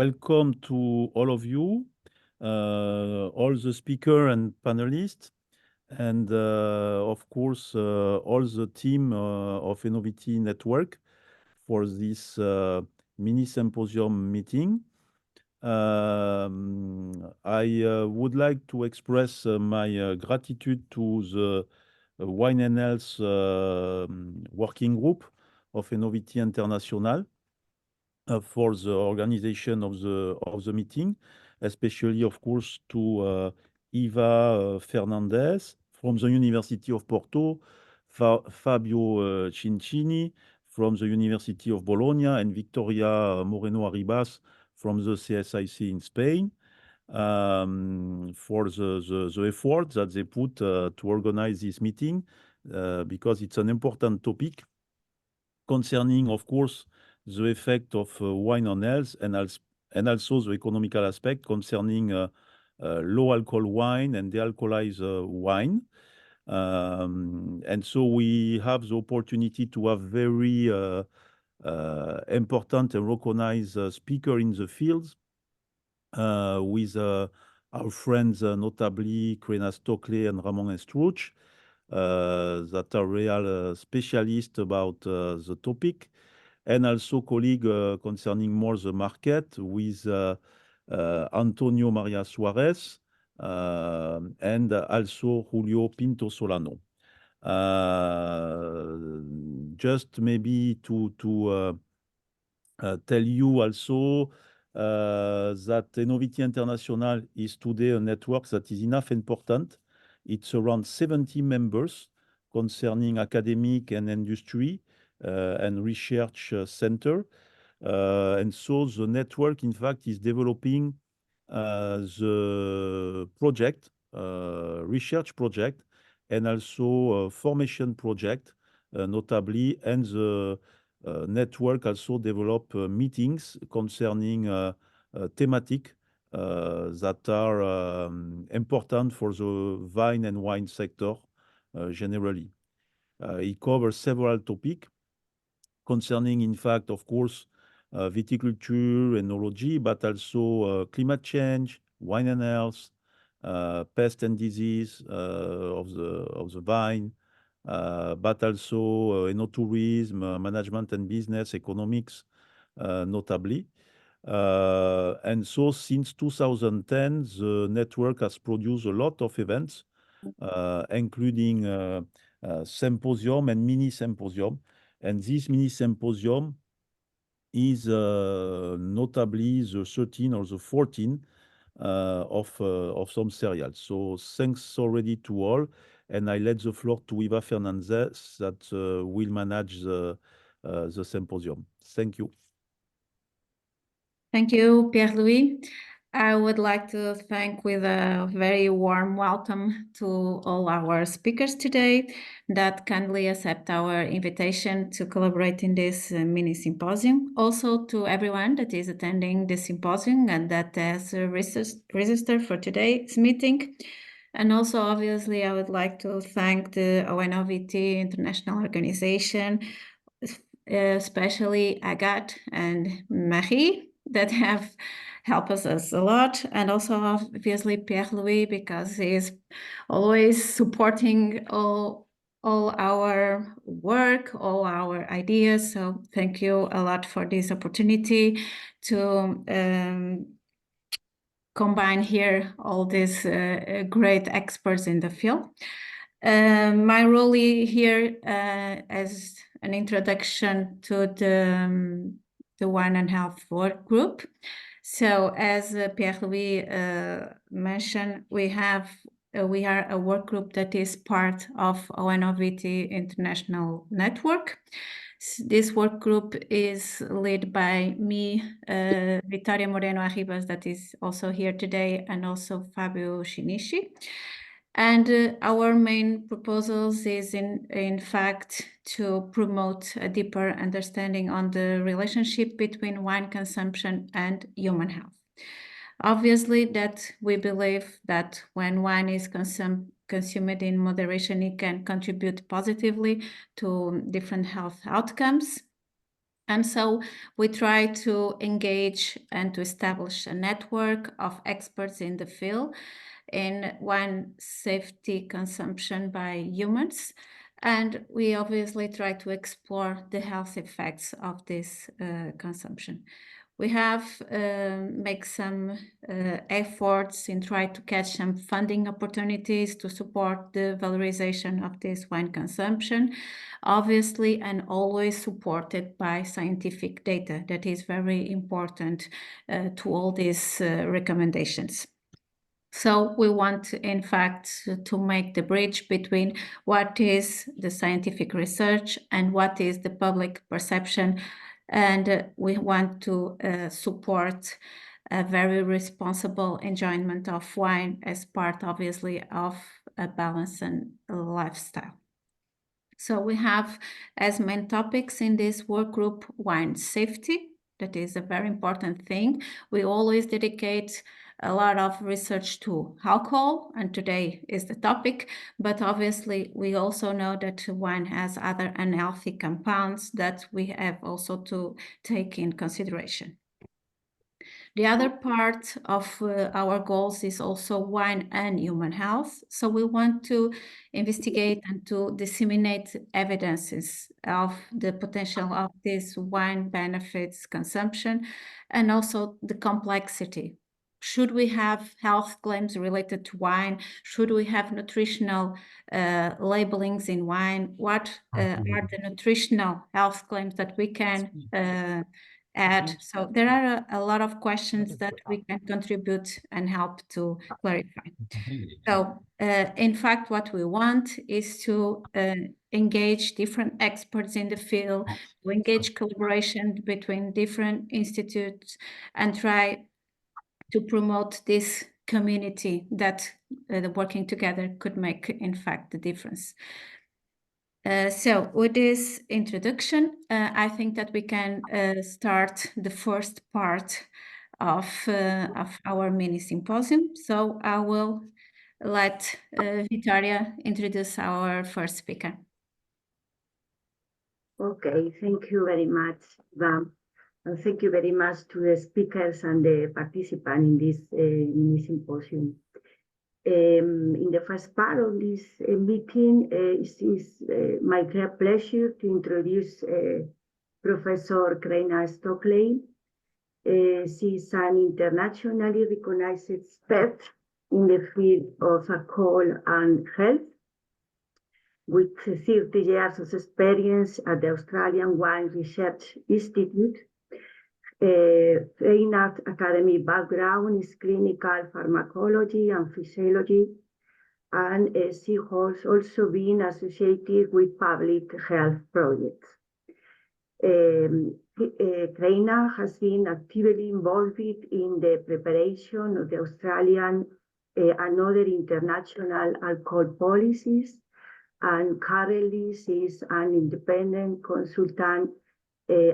Welcome to all of you, all the speakers and panelists, and of course, all the team of OENOVITI network for this mini symposium meeting. I would like to express my gratitude to the Wine and Health working group of OENOVITI International for the organization of the meeting, especially, of course, to Eva Fernandes from the University of Porto, Fabio Chinnici from the University of Bologna, and Victoria Moreno Arribas from the CSIC in Spain, for the effort that they put to organize this meeting, because it's an important topic concerning, of course, the effect of wine on health and also the economical aspect concerning low alcohol wine and dealcoholized wine. And so we have the opportunity to have very important and recognized speaker in the field with our friends, notably Creina, Stockley and Ramon Estruch, that are real specialists about the topic, and also colleague concerning more the market with António Maria Soares and also Julio Pinto Solano. Just maybe to tell you also that OENOVITI International is today a network that is enough important. It's around 70 members concerning academic and industry and research center. And so the network, in fact, is developing the project, research project, and also formation project, notably, and the network also develop meetings concerning thematic that are important for the vine and wine sector generally. It covers several topics concerning, in fact, of course, viticulture, enology, but also climate change, wine and health, pest and disease of the vine, but also enotourism, management and business, economics, notably. And so since 2010, the network has produced a lot of events, including symposium and mini symposium. And this mini symposium is notably the 13 or the 14 of some serials. So thanks already to all. And I let the floor to Eva Fernandes that will manage the symposium. Thank you. Thank you, Pierre-Louis. I would like to thank with a very warm welcome to all our speakers today that kindly accept our invitation to collaborate in this mini symposium. Also to everyone that is attending the symposium and that has registered for today's meeting. And also, obviously, I would like to thank the OENOVITI International Organization, especially Agathe and Marie, that have helped us a lot, and also obviously Pierre-Louis, because he is always supporting all our work, all our ideas. So thank you a lot for this opportunity to combine here all these great experts in the field. My role here as an introduction to the Wine and Health work group. So as Pierre-Louis mentioned, we are a work group that is part of OENOVITI International Network. This work group is led by me, Victoria Moreno Arribas, that is also here today, and also Fabio Chinnici. And our main proposals is in fact to promote a deeper understanding on the relationship between wine consumption and human health. Obviously, that we believe that when wine is consumed in moderation, it can contribute positively to different health outcomes. And so we try to engage and to establish a network of experts in the field in wine safety consumption by humans. And we obviously try to explore the health effects of this consumption. We have make some efforts in trying to catch some funding opportunities to support the valorization of this wine consumption, obviously, and always supported by scientific data. That is very important to all these recommendations. So we want, in fact, to make the bridge between what is the scientific research and what is the public perception. And we want to support a very responsible enjoyment of wine as part, obviously, of a balanced lifestyle. So we have as main topics in this work group wine safety. That is a very important thing. We always dedicate a lot of research to alcohol, and today is the topic, but obviously we also know that wine has other unhealthy compounds that we have also to take in consideration. The other part of our goals is also wine and human health. So we want to investigate and to disseminate evidences of the potential of this wine benefits consumption and also the complexity. Should we have health claims related to wine? Should we have nutritional labelings in wine? What are the nutritional health claims that we can add? So there are a lot of questions that we can contribute and help to clarify. So in fact, what we want is to engage different experts in the field, to engage collaboration between different institutes and try to promote this community that working together could make, in fact, the difference. So with this introduction, I think that we can start the first part of our mini symposium. So I will let Victoria introduce our first speaker. Okay, thank you very much, Vam. And thank you very much to the speakers and the participants in this mini symposium. In the first part of this meeting, it is my great pleasure to introduce Professor Creina Stockley. She is an internationally recognized expert in the field of alcohol and health, with 30 years of experience at the Australian Wine Research Institute. Creina's academic background is clinical pharmacology and physiology, and she has also been associated with public health projects. Creina has been actively involved in the preparation of the Australian and other international alcohol policies, and currently she is an independent consultant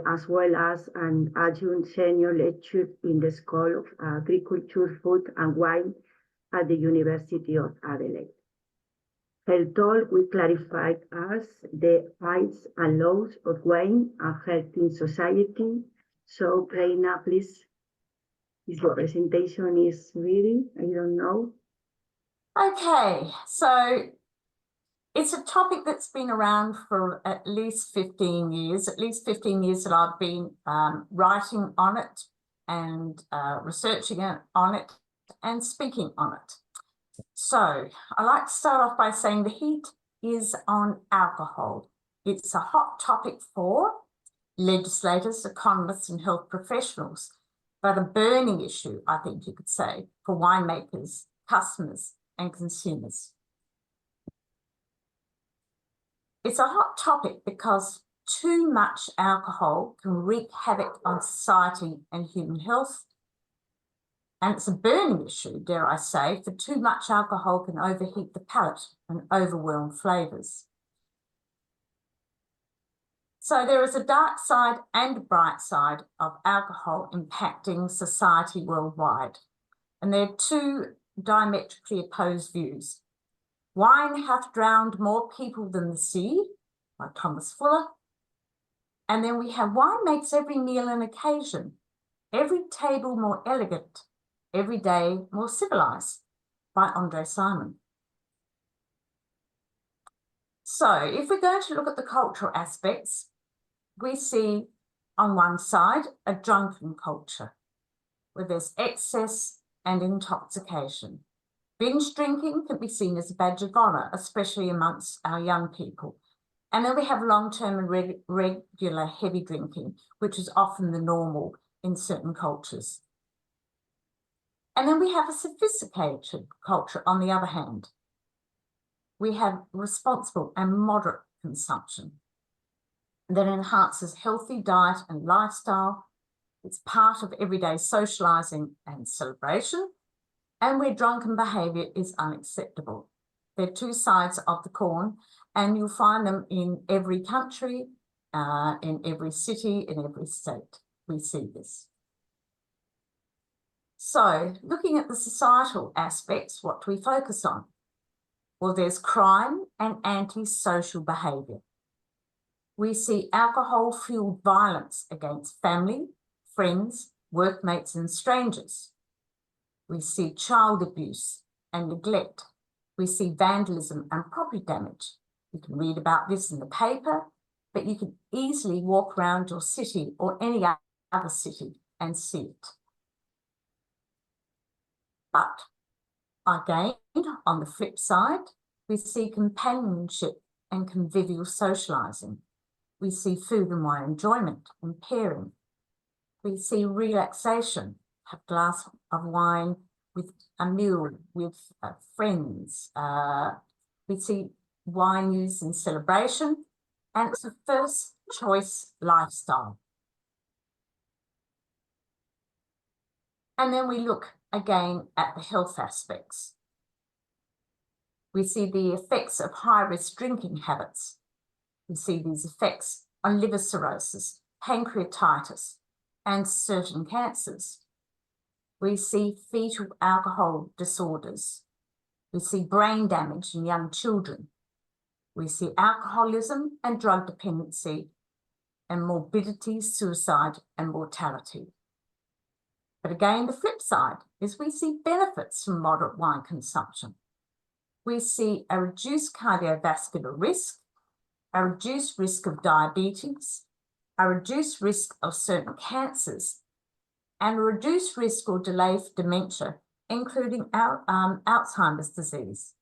as well as an adjunct senior lecturer in the School of Agriculture, Food and Wine at the University of Adelaide. Her talk will clarify us the rights and laws of wine and health in society. So, Creina, please, if your presentation is ready, I don't know. Okay, so it's a topic that's been around for at least 15 years that I've been writing on it and researching on it and speaking on it. So I like to start off by saying the heat is on alcohol. It's a hot topic for legislators, economists and health professionals, but a burning issue, I think you could say, for winemakers, customers and consumers. It's a hot topic because too much alcohol can wreak havoc on society and human health. And it's a burning issue, dare I say, for too much alcohol can overheat the palate and overwhelm flavours. So there is a dark side and a bright side of alcohol impacting society worldwide. And there are two diametrically opposed views. Wine hath drowned more people than the sea, by Thomas Fuller. And then we have wine makes every meal an occasion, every table more elegant, every day more civilized, by Andre Simon. So if we're going to look at the cultural aspects, we see on one side a drunken culture where there's excess and intoxication. Binge drinking can be seen as a badge of honor, especially amongst our young people. And then we have long-term and regular heavy drinking, which is often the normal in certain cultures. And then we have a sophisticated culture on the other hand. We have responsible and moderate consumption that enhances healthy diet and lifestyle. It's part of everyday socializing and celebration, and where drunken behavior is unacceptable. They're two sides of the coin, and you'll find them in every country, in every city, in every state. We see this. So, looking at the societal aspects, what do we focus on? Well, there's crime and antisocial behaviour. We see alcohol-fueled violence against family, friends, workmates and strangers. We see child abuse and neglect. We see vandalism and property damage. You can read about this in the paper, but you can easily walk around your city or any other city and see it. But again, on the flip side, we see companionship and convivial socialising. We see food and wine enjoyment and pairing. We see relaxation, have a glass of wine with a meal with friends. We see wine used in celebration, and it's a first choice lifestyle. And then we look again at the health aspects. We see the effects of high-risk drinking habits. We see these effects on liver cirrhosis, pancreatitis, and certain cancers. We see fetal alcohol disorders. We see brain damage in young children. We see alcoholism and drug dependency, and morbidity, suicide, and mortality. But again, the flip side is we see benefits from moderate wine consumption. We see a reduced cardiovascular risk, a reduced risk of diabetes, a reduced risk of certain cancers, and a reduced risk or delay for dementia, including Alzheimer's disease.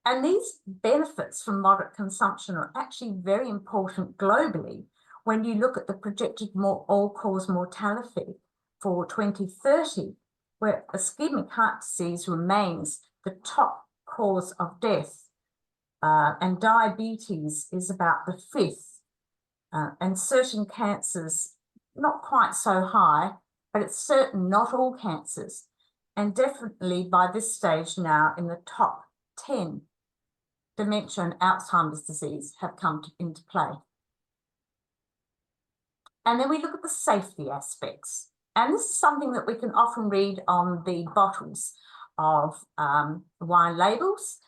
And these benefits from moderate consumption are actually very important globally when you look at the projected all-cause mortality for 2030, where ischemic heart disease remains the top cause of death, and diabetes is about the fifth, and certain cancers not quite so high, but it's certain not all cancers, and definitely by this stage now in the top 10, dementia and Alzheimer's disease have come into play. And then we look at the safety aspects. And this is something that we can often read on the bottles of wine labels,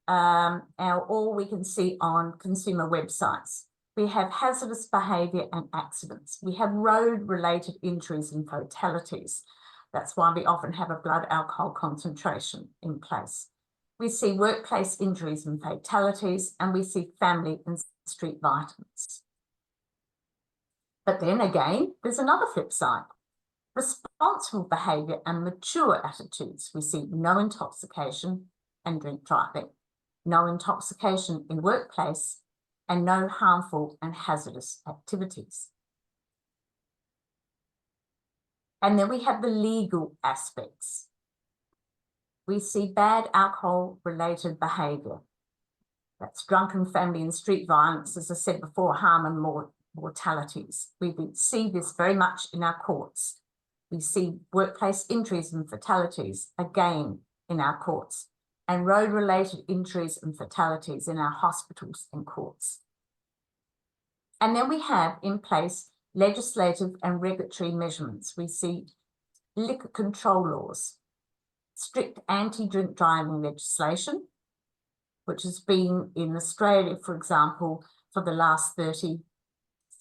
or we can see on consumer websites. We have hazardous behaviour and accidents. We have road-related injuries and fatalities. That's why we often have a blood alcohol concentration in place. We see workplace injuries and fatalities, and we see family and street violence. But then again, there's another flip side. Responsible behaviour and mature attitudes. We see no intoxication and drink driving, no intoxication in workplace, and no harmful and hazardous activities. And then we have the legal aspects. We see bad alcohol-related behaviour. That's drunken family and street violence, as I said before, harm and mortalities. We see this very much in our courts. We see workplace injuries and fatalities, again, in our courts, and road-related injuries and fatalities in our hospitals and courts. And then we have in place legislative and regulatory measurements. We see liquor control laws, strict anti-drink driving legislation, which has been in Australia, for example, for the last 30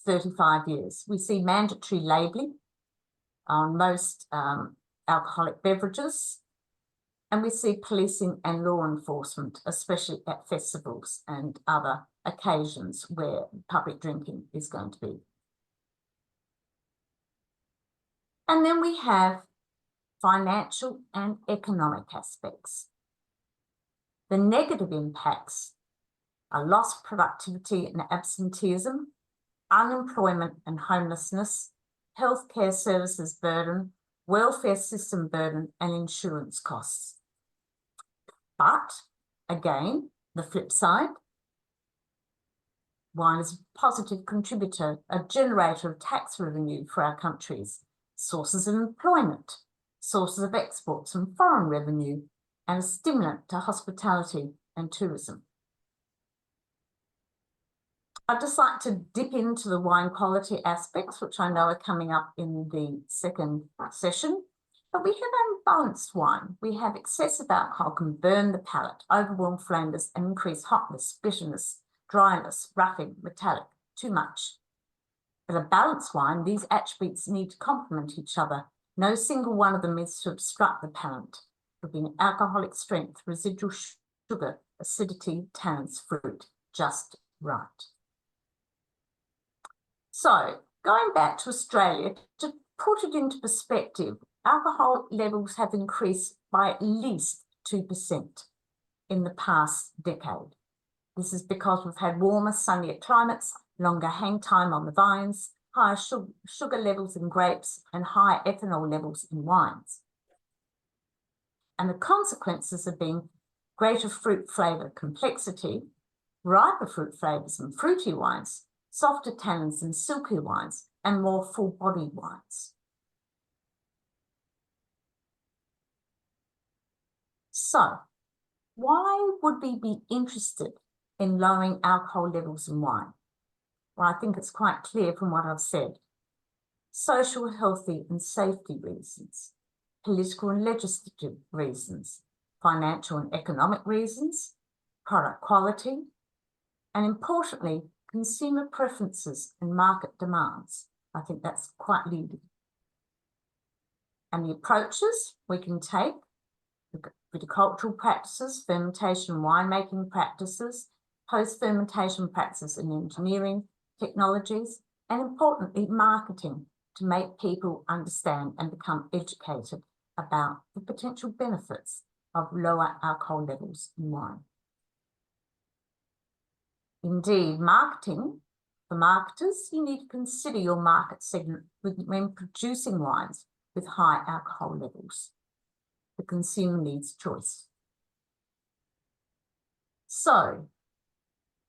35 years. We see mandatory labelling on most alcoholic beverages, and we see policing and law enforcement, especially at festivals and other occasions where public drinking is going to be. And then we have financial and economic aspects. The negative impacts are lost productivity and absenteeism, unemployment and homelessness, healthcare services burden, welfare system burden, and insurance costs. But again, the flip side, wine is a positive contributor, a generator of tax revenue for our countries, sources of employment, sources of exports and foreign revenue, and a stimulant to hospitality and tourism. I'd just like to dip into the wine quality aspects, which I know are coming up in the second session. But we have unbalanced wine. We have excessive alcohol can burn the palate, overwhelm flavors, and increase hotness, bitterness, dryness, roughing, metallic, too much. But a balanced wine, these attributes need to complement each other. No single one of them is to obstruct the palate. There will be an alcoholic strength, residual sugar, acidity, tannins, fruit, just right. So, going back to Australia, to put it into perspective, alcohol levels have increased by at least 2% in the past decade. This is because we've had warmer, sunnier climates, longer hang time on the vines, higher sugar levels in grapes, and higher ethanol levels in wines. And the consequences have been greater fruit flavour complexity, riper fruit flavours in fruity wines, softer tannins in silky wines, and more full-bodied wines. So, why would we be interested in lowering alcohol levels in wine? Well, I think it's quite clear from what I've said. Social, healthy and safety reasons, political and legislative reasons, financial and economic reasons, product quality, and importantly, consumer preferences and market demands. I think that's quite leading. And the approaches we can take, viticultural practices, fermentation and winemaking practices, post-fermentation practices in engineering, technologies, and importantly, marketing to make people understand and become educated about the potential benefits of lower alcohol levels in wine. Indeed, marketing, for marketers, you need to consider your market segment when producing wines with high alcohol levels. The consumer needs choice. So,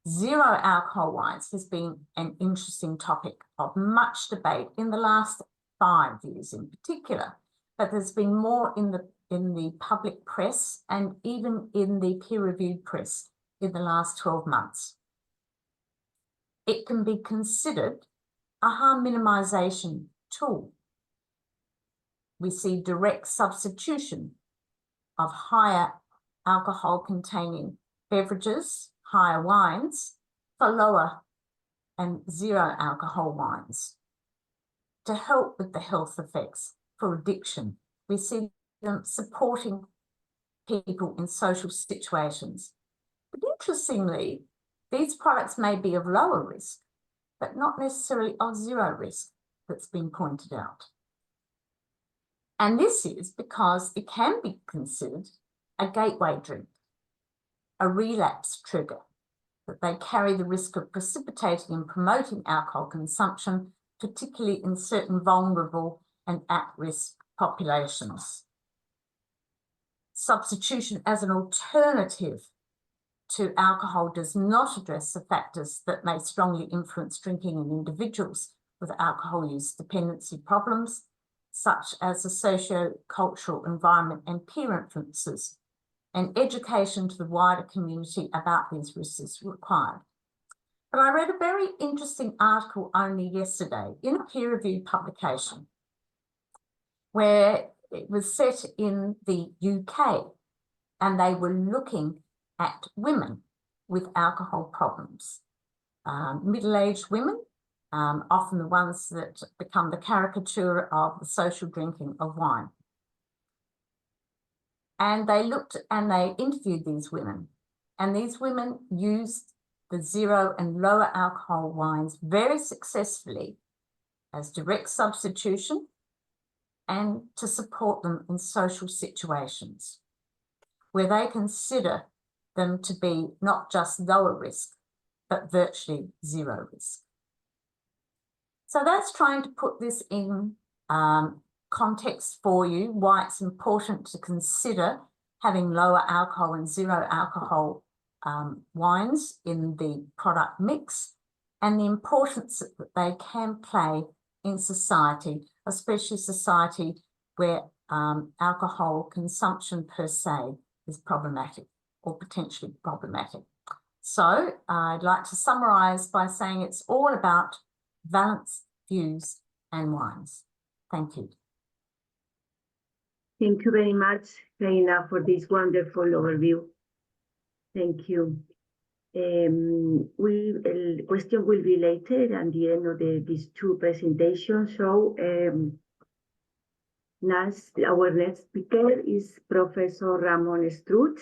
zero alcohol wines has been an interesting topic of much debate in the last 5 years in particular, but there's been more in the public press and even in the peer-reviewed press in the last 12 months. It can be considered a harm minimisation tool. We see direct substitution of higher alcohol containing beverages, higher wines, for lower and zero alcohol wines. To help with the health effects for addiction, we see them supporting people in social situations. But interestingly, these products may be of lower risk, but not necessarily of zero risk that's been pointed out. And this is because it can be considered a gateway drink, a relapse trigger, that they carry the risk of precipitating and promoting alcohol consumption, particularly in certain vulnerable and at-risk populations. Substitution as an alternative to alcohol does not address the factors that may strongly influence drinking in individuals with alcohol use dependency problems, such as the socio-cultural environment and peer influences, and education to the wider community about these risks is required. But I read a very interesting article only yesterday in a peer-reviewed publication where it was set in the UK, and they were looking at women with alcohol problems, middle-aged women often the ones that become the caricature of the social drinking of wine. And they looked and they interviewed these women, and these women used the 0 and lower alcohol wines very successfully as direct substitution and to support them in social situations where they consider them to be not just lower risk, but virtually 0 risk. So that's trying to put this in context for you, why it's important to consider having lower alcohol and 0 alcohol wines in the product mix, and the importance that they can play in society, especially society where alcohol consumption per se is problematic or potentially problematic. So I'd like to summarize by saying it's all about balanced views and wines. Thank you. Thank you very much, Creina, for this wonderful overview. Thank you. The question will be later at the end of these 2 presentations. So our next speaker is Professor Ramon Estruch.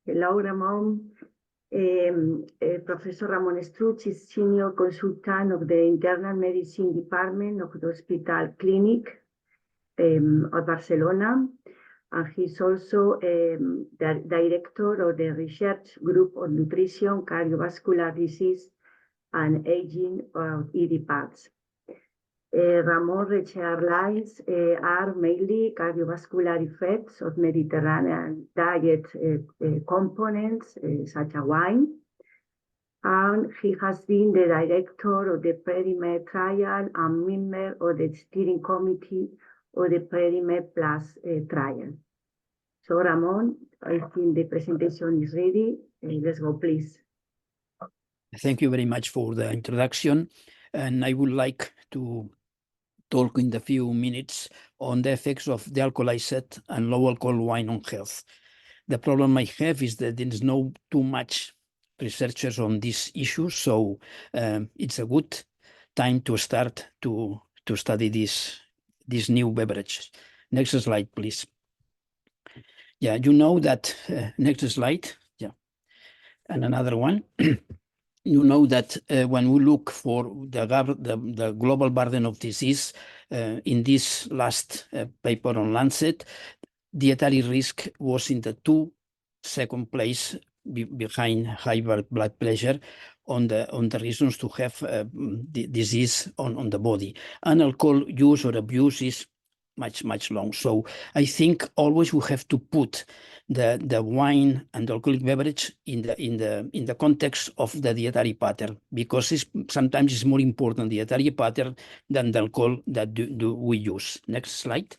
Hello, Ramon. Professor Ramon Estruch is Senior Consultant of the Internal Medicine Department of the Hospital Clinic of Barcelona. And he's also the Director of the Research Group on Nutrition, Cardiovascular Disease and Aging of EDPADS. Ramon's research lines are mainly cardiovascular effects of Mediterranean diet components, such as wine. And he has been the director of the PREDIMED trial and member of the steering committee of the PREDIMED Plus trial. So Ramon, I think the presentation is ready. Let's go, please. Thank you very much for the introduction. And I would like to talk in a few minutes on the effects of dealcoholized and low alcohol wine on health. The problem I have is that there is no too much researchers on this issue, so it's a good time to start to study this new beverage. Next slide, please. Yeah, you know that, next slide, yeah, and another one. You know that when we look for the global burden of disease in this last paper on Lancet, dietary risk was in the second place behind high blood pressure on the reasons to have the disease on the body. And alcohol use or abuse is much long. So I think always we have to put the wine and the alcoholic beverage in the context of the dietary pattern, because sometimes it's more important dietary pattern than the alcohol that we use. Next slide.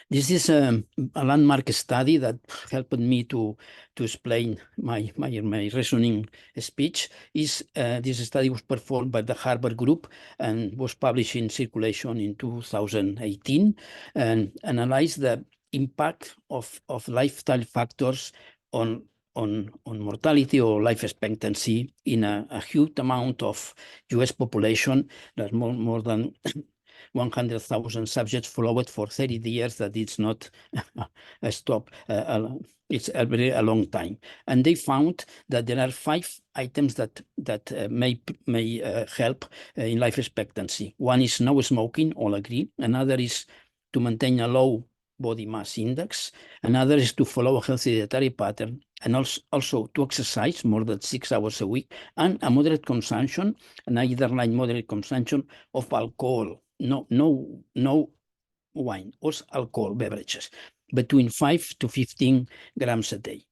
This is a landmark study that helped me to explain my reasoning speech. This study was performed by the Harvard Group and was published in Circulation in 2018 and analyzed the impact of lifestyle factors on mortality or life expectancy in a huge amount of US population. There's more than 100,000 subjects followed for 30 years. That it's not a stop. It's a long time. And they found that there are 5 items that may help in life expectancy. One is no smoking, all agree. Another is to maintain a low body mass index. Another is to follow a healthy dietary pattern, and also to exercise more than 6 hours a week, and a moderate consumption, and either like moderate consumption of alcohol. No wine or alcohol beverages, between 5 to 15 grams a day.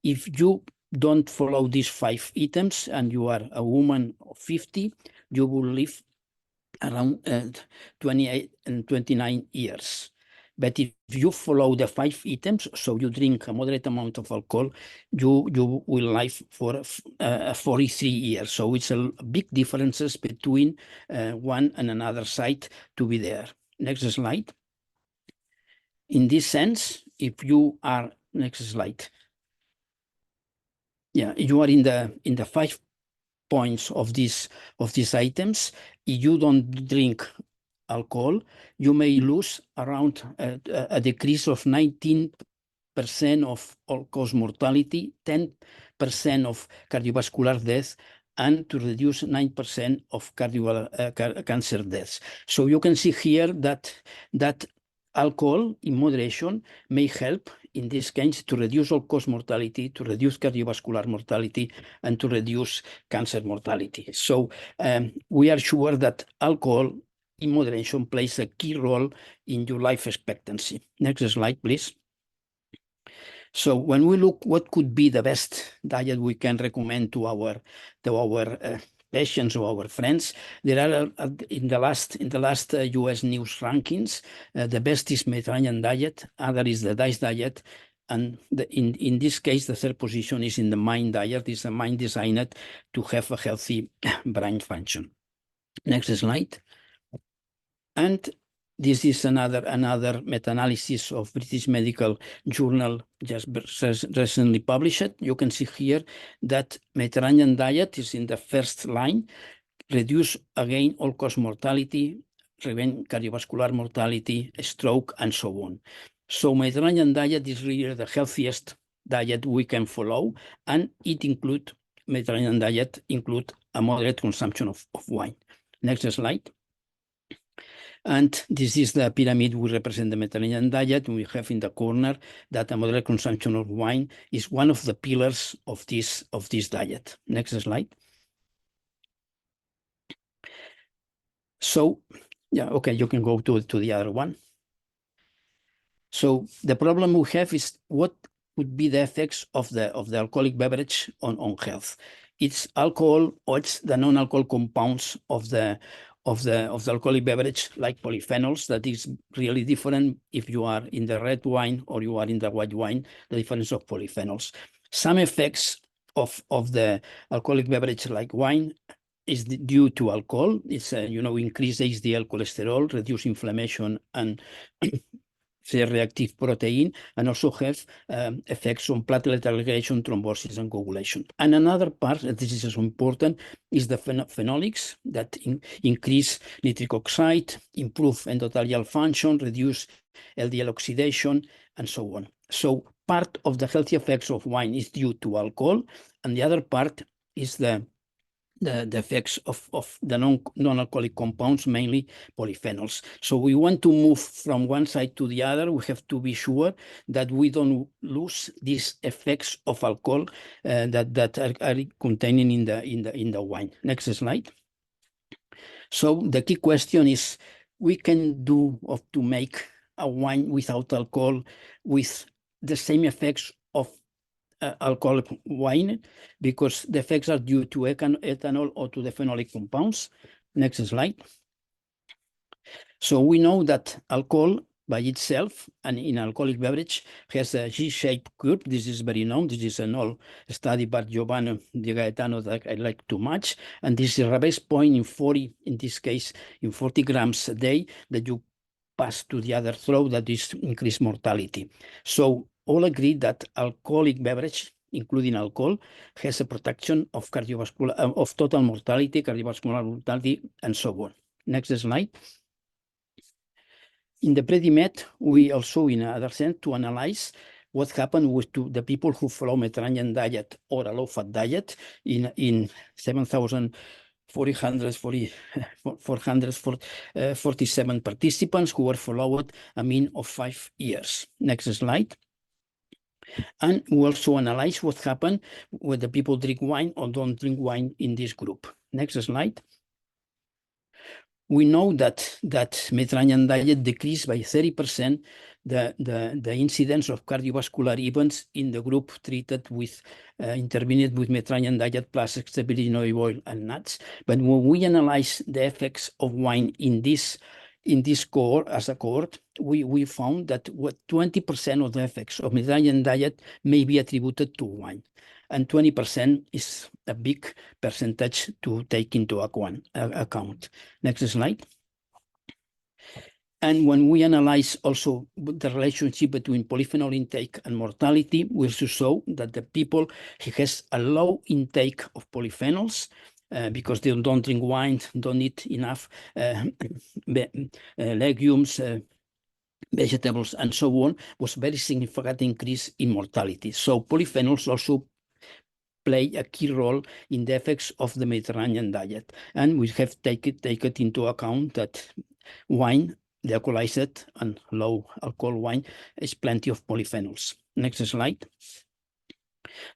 If you don't follow these 5 items and you are a woman of 50, you will live around 28 and 29 years. But if you follow the 5 items, so you drink a moderate amount of alcohol, you will live for 43 years. So it's a big differences between one and another side to be there. Next slide. In this sense, if you are, next slide. Yeah, you are in the 5 points of these items. If you don't drink alcohol, you may lose around a decrease of 19% of all-cause mortality, 10% of cardiovascular death, and to reduce 9% of cancer deaths. So you can see here that alcohol in moderation may help in this case to reduce all-cause mortality, to reduce cardiovascular mortality, and to reduce cancer mortality. So we are sure that alcohol in moderation plays a key role in your life expectancy. Next slide, please. So when we look what could be the best diet we can recommend to our patients or our friends, there are in the last US News rankings, the best is Mediterranean diet, other is the DICE diet, and in this case the third position is in the MIND diet. It's a mind designed to have a healthy brain function. Next slide. And this is another meta-analysis of British Medical Journal just recently published. You can see here that Mediterranean diet is in the first line, reduce again all-cause mortality, prevent cardiovascular mortality, stroke, and so on. So Mediterranean diet is really the healthiest diet we can follow, and Mediterranean diet include a moderate consumption of wine. Next slide. And this is the pyramid. We represent the Mediterranean diet. We have in the corner that a moderate consumption of wine is one of the pillars of this diet. Next slide. So, yeah, okay, you can go to the other one. So the problem we have is what would be the effects of the alcoholic beverage on health. It's alcohol or it's the non-alcohol compounds of the alcoholic beverage, like polyphenols, that is really different if you are in the red wine or you are in the white wine, the difference of polyphenols. Some effects of the alcoholic beverage like wine is due to alcohol. It's, increase HDL cholesterol, reduce inflammation, and reactive protein, and also have effects on platelet aggregation, thrombosis, and coagulation. And another part, this is also important, is the phenolics that increase nitric oxide, improve endothelial function, reduce LDL oxidation, and so on. So part of the healthy effects of wine is due to alcohol, and the other part is the effects of the non-alcoholic compounds, mainly polyphenols. So we want to move from one side to the other. We have to be sure that we don't lose these effects of alcohol that are contained in the wine. Next slide. So the key question is, we can do to make a wine without alcohol with the same effects of alcoholic wine, because the effects are due to ethanol or to the phenolic compounds. Next slide. So we know that alcohol by itself and in alcoholic beverage has a G-shaped curve. This is very known. This is an old study by Giovanni Di Gaetano that I like too much. And this is a base point in 40, in this case, in 40 grams a day that you pass to the other throat, that is increased mortality. So all agree that alcoholic beverage, including alcohol, has a protection of cardiovascular, of total mortality, cardiovascular mortality, and so on. Next slide. In the Predimed, we also, in another sense, to analyze what happened with the people who follow Mediterranean diet or a low-fat diet in 7,447 participants who were followed a mean of 5 years. Next slide. And we also analyze what happened when the people drink wine or don't drink wine in this group. Next slide. We know that Mediterranean diet decreased by 30% the incidence of cardiovascular events in the group treated with intervened with Mediterranean diet plus extra virgin olive oil and nuts. But when we analyze the effects of wine in this cohort, as a cohort, we found that 20% of the effects of Mediterranean diet may be attributed to wine, and 20% is a big percentage to take into account. Next slide. And when we analyze also the relationship between polyphenol intake and mortality, we show that the people who has a low intake of polyphenols because they don't drink wine, don't eat enough legumes, vegetables, and so on, was very significant increase in mortality. So polyphenols also play a key role in the effects of the Mediterranean diet. And we have taken into account that wine, the alcoholized and low alcohol wine, is plenty of polyphenols. Next slide.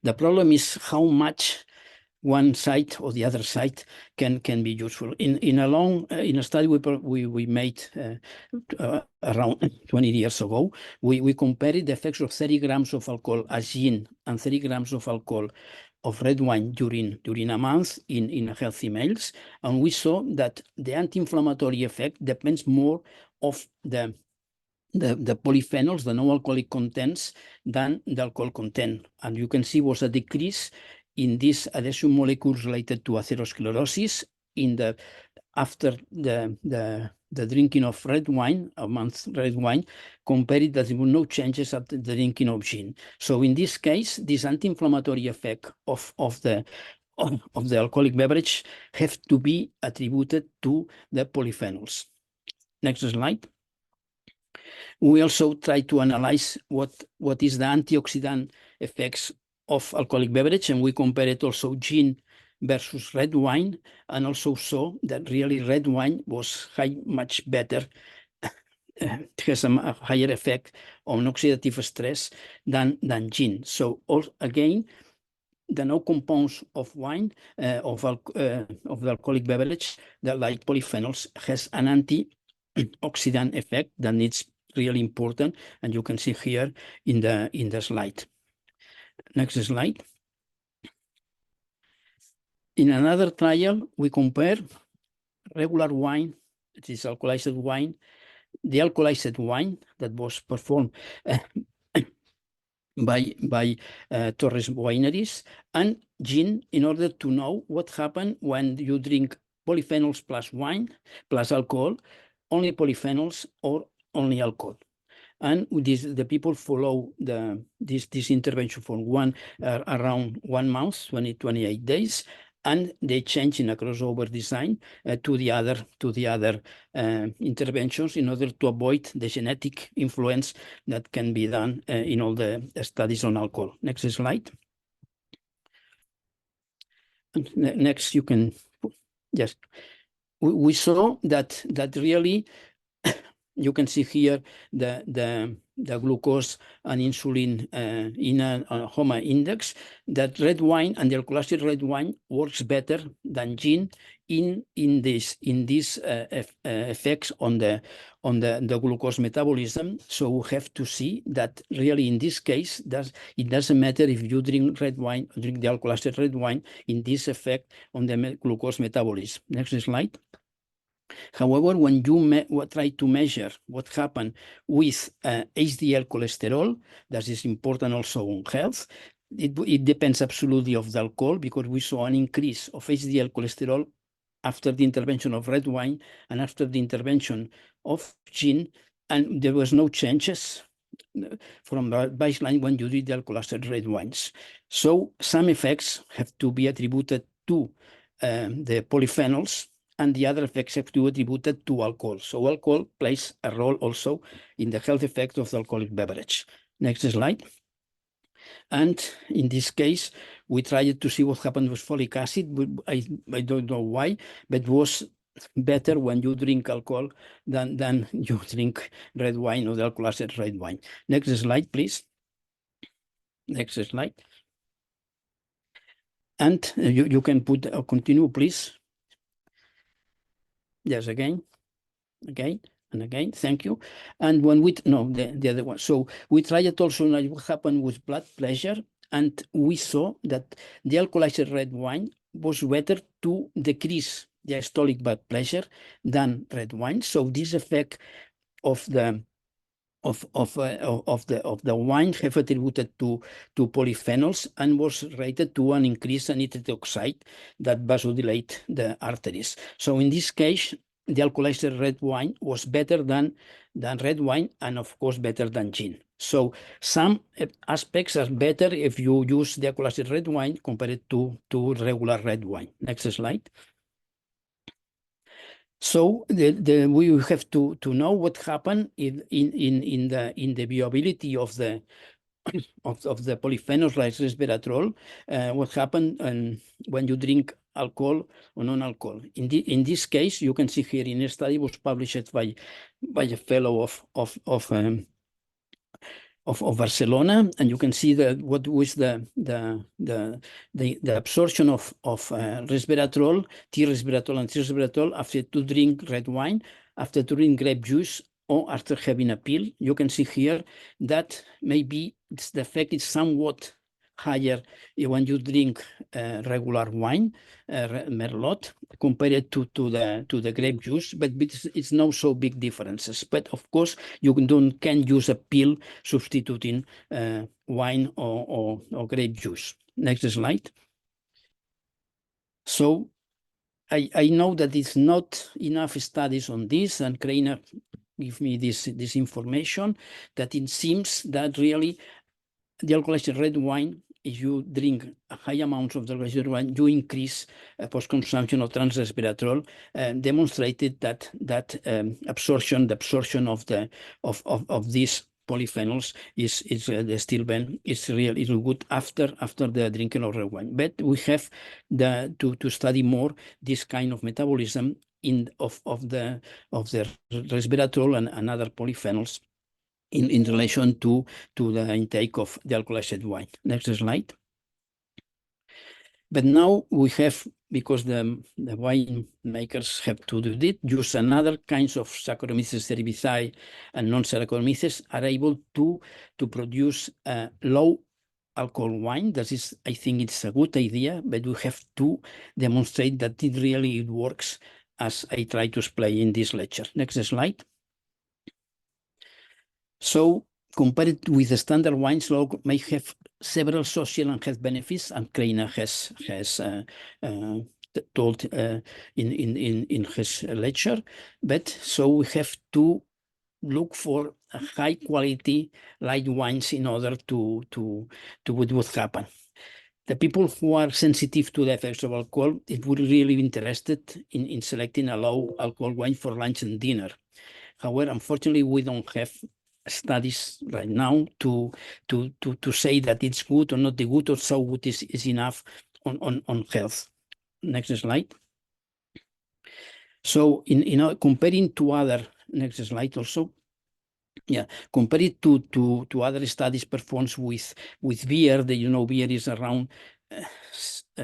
The problem is how much one side or the other side can be useful. In a study we made around 20 years ago, we compared the effects of 30 grams of alcohol as gin and 30 grams of alcohol of red wine during a month in healthy males, and we saw that the anti-inflammatory effect depends more of the polyphenols, the non-alcoholic contents, than the alcohol content. And you can see was a decrease in these adhesion molecules related to atherosclerosis after the drinking of red wine, a month red wine, compared that there were no changes after the drinking of gin. So in this case, this anti-inflammatory effect of the alcoholic beverage have to be attributed to the polyphenols. Next slide. We also try to analyze what is the antioxidant effects of alcoholic beverage, and we compared also gin versus red wine, and also saw that really red wine was much better, has a higher effect on oxidative stress than gin. So again, the no compounds of wine, of the alcoholic beverage, that like polyphenols, has an antioxidant effect that it's really important, and you can see here in the slide. Next slide. In another trial, we compare regular wine, it is alcoholized wine, the alcoholized wine that was performed by Torres wineries, and gin, in order to know what happened when you drink polyphenols plus wine plus alcohol, only polyphenols or only alcohol. And the people follow this intervention for around 1 month, 28 days, and they change in a crossover design to the other interventions in order to avoid the genetic influence that can be done in all the studies on alcohol. Next slide. Next, you can, yes. We saw that really, you can see here the glucose and insulin in a HOMA index, that red wine and the alcoholized red wine works better than gin in these effects on the glucose metabolism. So we have to see that really in this case, it doesn't matter if you drink red wine or drink the alcoholized red wine in this effect on the glucose metabolism. Next slide. However, when you try to measure what happened with HDL cholesterol, that is important also on health, it depends absolutely of the alcohol, because we saw an increase of HDL cholesterol after the intervention of red wine and after the intervention of gin, and there was no changes from the baseline when you did the alcoholized red wines. So some effects have to be attributed to the polyphenols, and the other effects have to be attributed to alcohol. So alcohol plays a role also in the health effect of the alcoholic beverage. Next slide. And in this case, we tried to see what happened with folic acid. I don't know why, but it was better when you drink alcohol than you drink red wine or the alcoholized red wine. Next slide, please. Next slide. And you can put continue, please. Yes, again, and again, thank you. And when the other one. So we tried also what happened with blood pressure, and we saw that the alcoholized red wine was better to decrease the systolic blood pressure than red wine. So this effect of the wine have attributed to polyphenols, and was related to an increase in nitric oxide that vasodilate the arteries. So in this case, the alcoholized red wine was better than red wine, and of course better than gin. So some aspects are better if you use the alcoholized red wine compared to regular red wine. Next slide. So we have to know what happened in the viability of the polyphenols like resveratrol, what happened when you drink alcohol or non-alcohol. In this case, you can see here in a study was published by a fellow of Barcelona, and you can see what was the absorption of resveratrol, T-resveratrol and T-resveratrol after to drink red wine, after to drink grape juice, or after having a pill. You can see here that maybe the effect is somewhat higher when you drink regular wine, Merlot, compared to the grape juice, but it's no so big differences. But of course, you can use a pill substituting wine or grape juice. Next slide. So I know that it's not enough studies on this, and Creina give me this information, that it seems that really the alcoholized red wine, if you drink high amounts of the alcoholized red wine, you increase post-consumption of trans-resveratrol, demonstrated that the absorption of these polyphenols is still really good after the drinking of red wine. But we have to study more this kind of metabolism of the resveratrol and other polyphenols in relation to the intake of the alcoholized wine. Next slide. But now we have, because the wine makers have to do it, use another kinds of Saccharomyces cerevisiae and non-Saccharomyces are able to produce low alcohol wine. That is, I think it's a good idea, but we have to demonstrate that it really works, as I try to explain in this lecture. Next slide. So compared with the standard wines, may have several social and health benefits, and Creina has told in his lecture. But so we have to look for a high quality light wines in order to what happen. The people who are sensitive to the effects of alcohol, it would really be interested in selecting a low alcohol wine for lunch and dinner. However, unfortunately, we don't have studies right now to say that it's good or not the good, or so good is enough on health. Next slide. So comparing to other, next slide also. Yeah, compared to other studies performed with beer, beer is around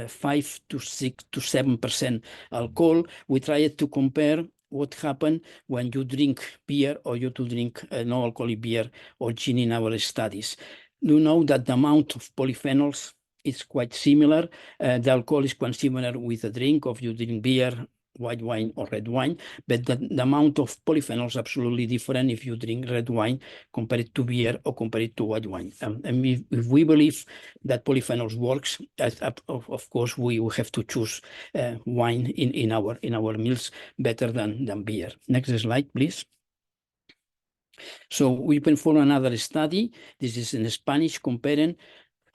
5 to 6 to 7% alcohol. We tried to compare what happened when you drink beer or you to drink no-alcoholic beer or gin in our studies. You know that the amount of polyphenols is quite similar. The alcohol is quite similar with a drink of you drink beer, white wine or red wine, but the amount of polyphenols is absolutely different if you drink red wine compared to beer or compared to white wine. And if we believe that polyphenols works, of course we have to choose wine in our meals better than beer. Next slide, please. So we perform another study. This is in Spanish, comparing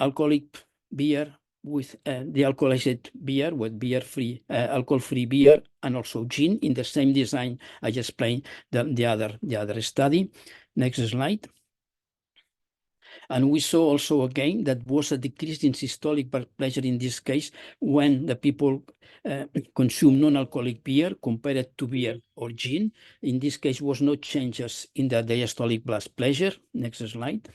alcoholic beer with the alcoholized beer, with beer-free, alcohol-free beer, and also gin in the same design I just explained the other study. Next slide. And we saw also again that was a decrease in systolic blood pressure in this case when the people consume non-alcoholic beer compared to beer or gin. In this case was no changes in the diastolic blood pressure. Next slide.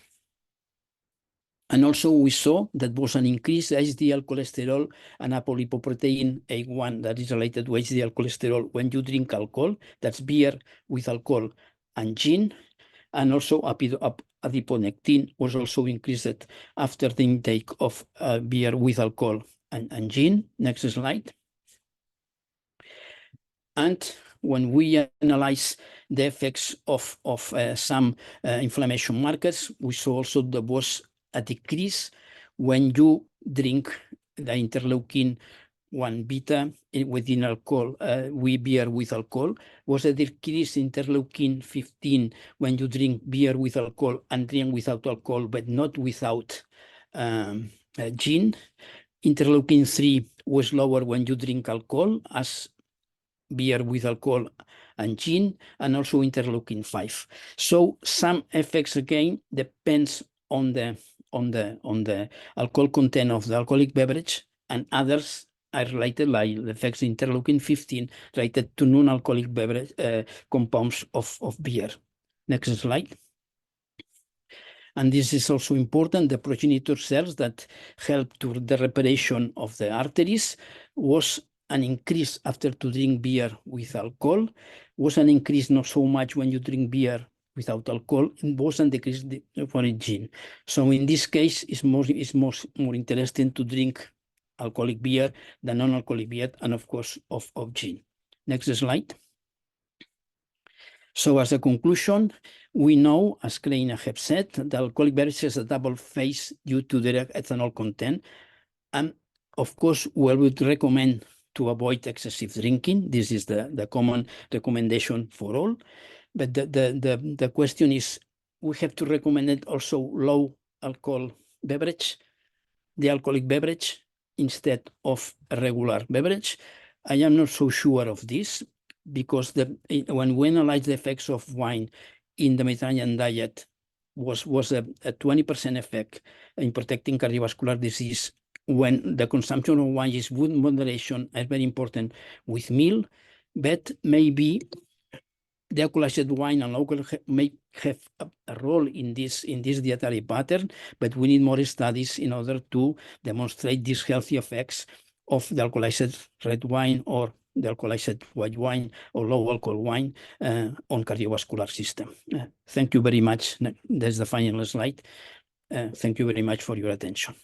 And also we saw that was an increased HDL cholesterol and apolipoprotein A1 that is related to HDL cholesterol when you drink alcohol. That's beer with alcohol and gin. And also adiponectin was also increased after the intake of beer with alcohol and gin. Next slide. And when we analyze the effects of some inflammation markers, we saw also there was a decrease when you drink the interleukin 1 beta within alcohol, beer with alcohol, was a decrease in interleukin 15 when you drink beer with alcohol and drink without alcohol, but not without gin. Interleukin 3 was lower when you drink alcohol, as beer with alcohol and gin, and also interleukin 5. So some effects again depends on the alcohol content of the alcoholic beverage, and others are related, like the effects interleukin 15 related to non-alcoholic beverage compounds of beer. Next slide. And this is also important, the progenitor cells that help to the reparation of the arteries was an increase after to drink beer with alcohol, was an increase not so much when you drink beer without alcohol, it was a decrease for gin. So in this case, it's more interesting to drink alcoholic beer than non-alcoholic beer, and of course of gin. Next slide. So as a conclusion, we know, as Creina have said, that alcoholic beverage has a double phase due to their ethanol content. And of course, we would recommend to avoid excessive drinking. This is the common recommendation for all. But the question is, we have to recommend it also low alcohol beverage, the alcoholic beverage, instead of a regular beverage. I am not so sure of this, because when we analyze the effects of wine in the Mediterranean diet, was a 20% effect in protecting cardiovascular disease, when the consumption of wine is with moderation, is very important with meal, but maybe the alcoholized wine and alcohol may have a role in this dietary pattern, but we need more studies in order to demonstrate these healthy effects of the alcoholized red wine or the alcoholized white wine or low alcohol wine on cardiovascular system. Thank you very much. That's the final slide. Thank you very much for your attention.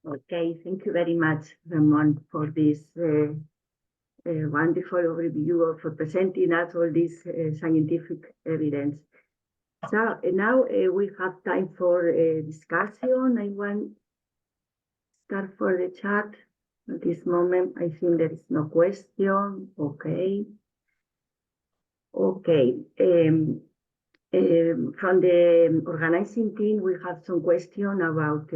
Okay, thank you very much, Ramon, for this wonderful overview for presenting us all this scientific evidence. So now we have time for discussion. I want to start for the chat. At this moment, I think there is no question. Okay. Okay. From the organizing team, we have some question about,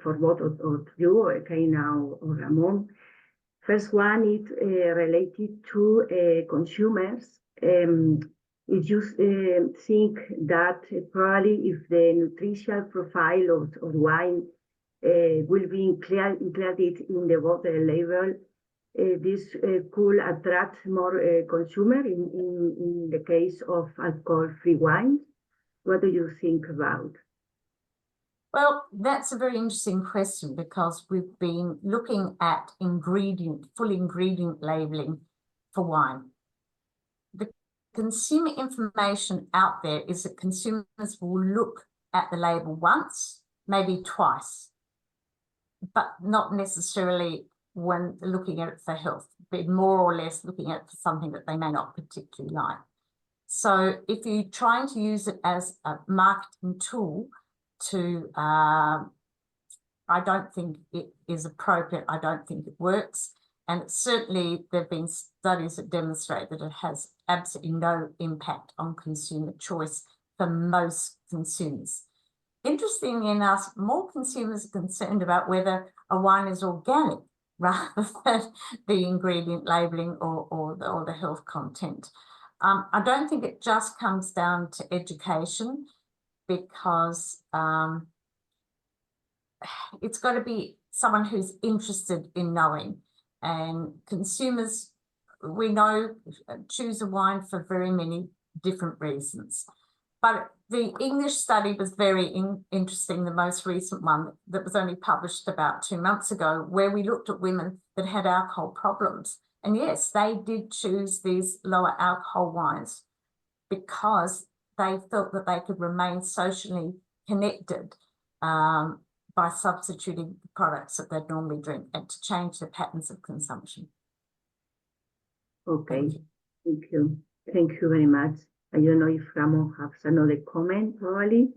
for both of you, Creina or Ramon. First one is related to consumers. If you think that probably if the nutritional profile of wine will be included in the bottle label, this could attract more consumers in the case of alcohol-free wines. What do you think about? Well, that's a very interesting question, because we've been looking at full ingredient labeling for wine. The consumer information out there is that consumers will look at the label once, maybe twice, but not necessarily when looking at it for health, but more or less looking at it for something that they may not particularly like. So if you're trying to use it as a marketing tool to, I don't think it is appropriate. I don't think it works. And certainly there have been studies that demonstrate that it has absolutely no impact on consumer choice for most consumers. Interestingly enough, more consumers are concerned about whether a wine is organic rather than the ingredient labeling or the health content. I don't think it just comes down to education, because it's got to be someone who's interested in knowing. And consumers, we know, choose a wine for very many different reasons. But the English study was very interesting, the most recent one that was only published about 2 months ago, where we looked at women that had alcohol problems. And yes, they did choose these lower alcohol wines because they felt that they could remain socially connected by substituting the products that they'd normally drink, and to change their patterns of consumption. Okay, thank you. Thank you very much. I don't know if Ramon has another comment, probably.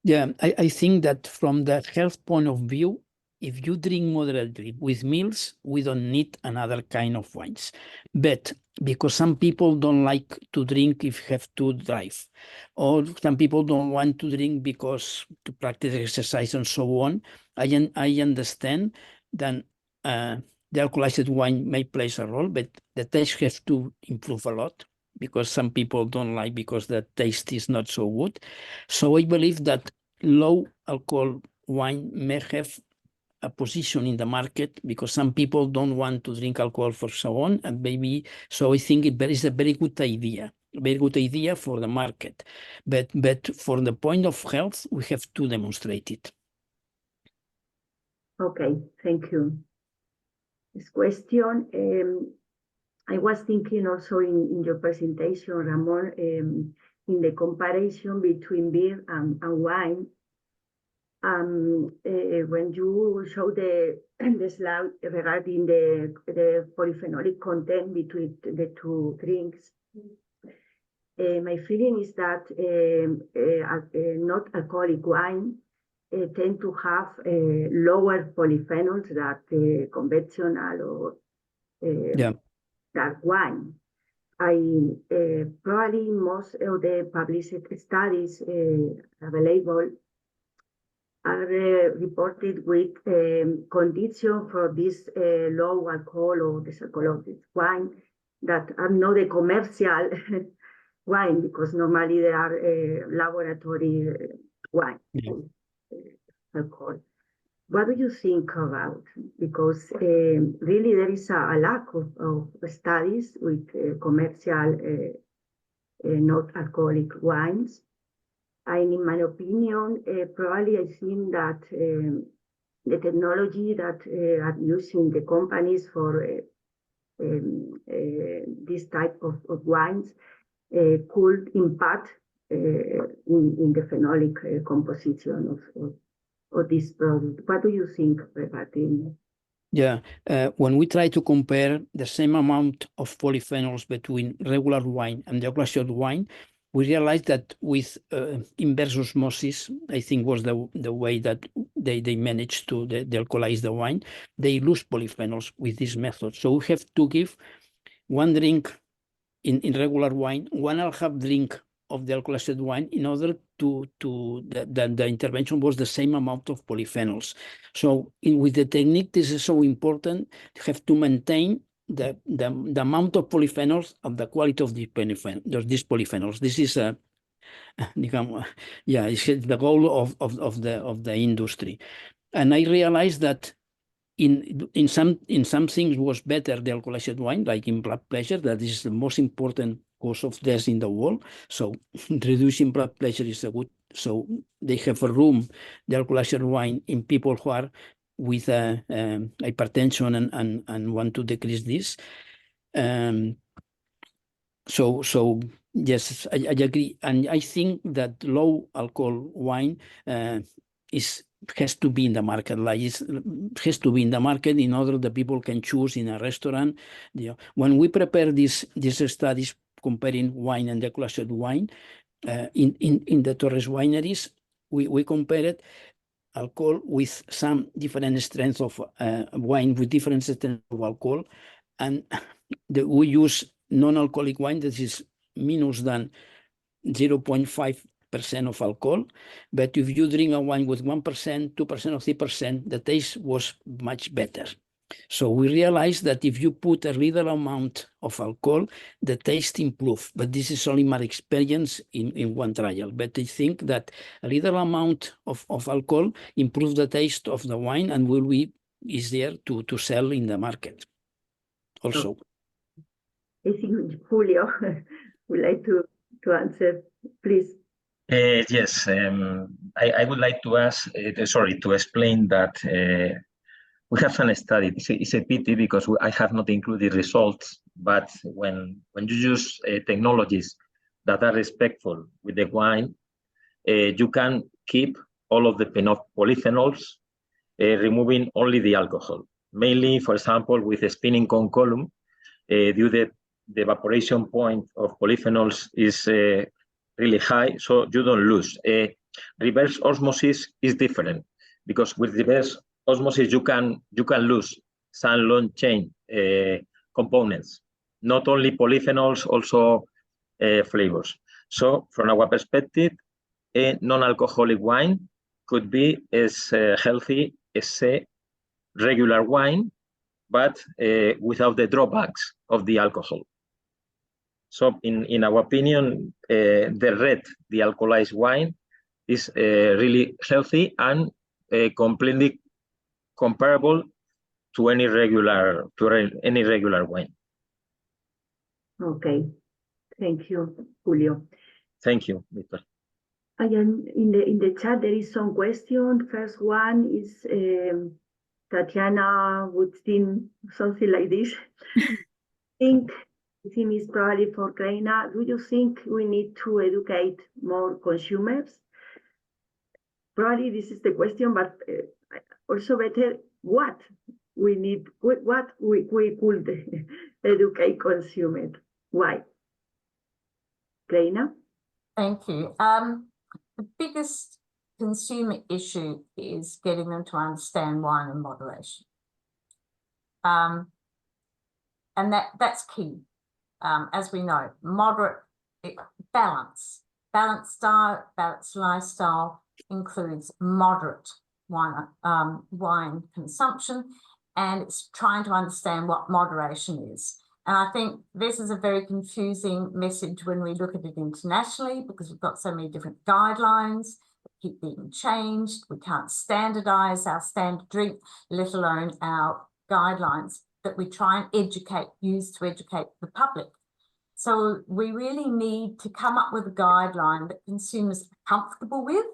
Yeah, I think that from the health point of view, if you drink moderately with meals, we don't need another kind of wines. But because some people don't like to drink if have to drive, or some people don't want to drink because to practice exercise and so on, I understand that the alcoholized wine may play a role, but the taste has to improve a lot because some people don't like because the taste is not so good. So I believe that low alcohol wine may have a position in the market because some people don't want to drink alcohol for so on, and maybe so I think it is a very good idea for the market, but for the point of health we have to demonstrate it. Okay, thank you. This question, I was thinking also in your presentation, Ramon, in the comparison between beer and wine. When you show the slide regarding the polyphenolic content between the two drinks, my feeling is that not alcoholic wine tend to have lower polyphenols than conventional or dark wine. Probably most of the published studies available are reported with condition for this low alcohol or disalcoholic wine that are not a commercial wine, because normally they are laboratory wine alcohol. What do you think about? Because really there is a lack of studies with commercial not alcoholic wines. And in my opinion, probably I think that the technology that are using the companies for this type of wines could impact in the phenolic composition of this product. What do you think regarding? Yeah, when we try to compare the same amount of polyphenols between regular wine and the alcoholized wine, we realized that with inverse osmosis, I think was the way that they managed to alcoholize the wine, they lose polyphenols with this method. So we have to give one drink in regular wine, 1.5 drink of the alcoholized wine in order the intervention was the same amount of polyphenols. So with the technique, this is so important. You have to maintain the amount of polyphenols and the quality of these polyphenols. This is it's the goal of the industry. And I realized that in some things was better the alcoholized wine, like in blood pressure, that is the most important cause of death in the world. So reducing blood pressure is a good. So they have a room, the alcoholized wine, in people who are with hypertension and want to decrease this. So yes, I agree, and I think that low alcohol wine has to be in the market. Has to be in the market in order that people can choose in a restaurant. When we prepare these studies comparing wine and alcoholized wine in the Torres wineries, we compared alcohol with some different strengths of wine with different strengths of alcohol, and we use non-alcoholic wine that is minus than 0.5% of alcohol. But if you drink a wine with 1%, 2% or 3%, the taste was much better. So we realized that if you put a little amount of alcohol, the taste improves. But this is only my experience in one trial. But I think that a little amount of alcohol improves the taste of the wine and will be easier to sell in the market also. I think Julio would like to answer, please. Yes, I would like to ask, to explain that we have done a study. It's a pity because I have not included results, but when you use technologies that are respectful with the wine, you can keep all of the polyphenols, removing only the alcohol. Mainly, for example, with a spinning cone column, the evaporation point of polyphenols is really high, so you don't lose. Reverse osmosis is different because with reverse osmosis, you can lose some long chain components, not only polyphenols, also flavors. So from our perspective, a non-alcoholic wine could be as healthy as a regular wine, but without the drawbacks of the alcohol. So in our opinion, the red, the alcoholized wine, is really healthy and completely comparable to any regular wine. Okay, thank you, Julio. Thank you, Victor. Again, in the chat there is some question. First one is Tatiana would think something like this. I think it's probably for Creina. Do you think we need to educate more consumers? Probably this is the question, but also better, what we need, what we could educate consumers. Why? Creina? Thank you. The biggest consumer issue is getting them to understand wine in moderation. And that's key. As we know, moderate balanced diet, balanced lifestyle includes moderate wine consumption, and it's trying to understand what moderation is. And I think this is a very confusing message when we look at it internationally, because we've got so many different guidelines that keep being changed. We can't standardize our standard drink, let alone our guidelines that we try and use to educate the public. So we really need to come up with a guideline that consumers are comfortable with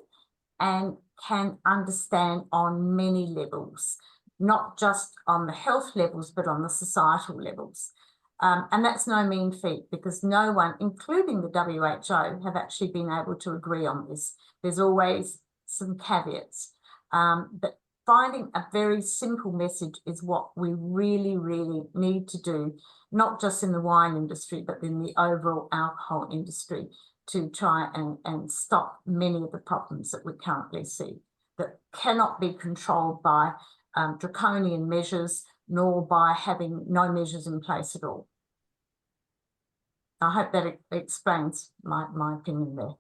and can understand on many levels, not just on the health levels, but on the societal levels. And that's no mean feat, because no one, including the WHO, have actually been able to agree on this. There's always some caveats. But finding a very simple message is what we really, really need to do, not just in the wine industry, but in the overall alcohol industry, to try and stop many of the problems that we currently see that cannot be controlled by draconian measures, nor by having no measures in place at all. I hope that explains my opinion there.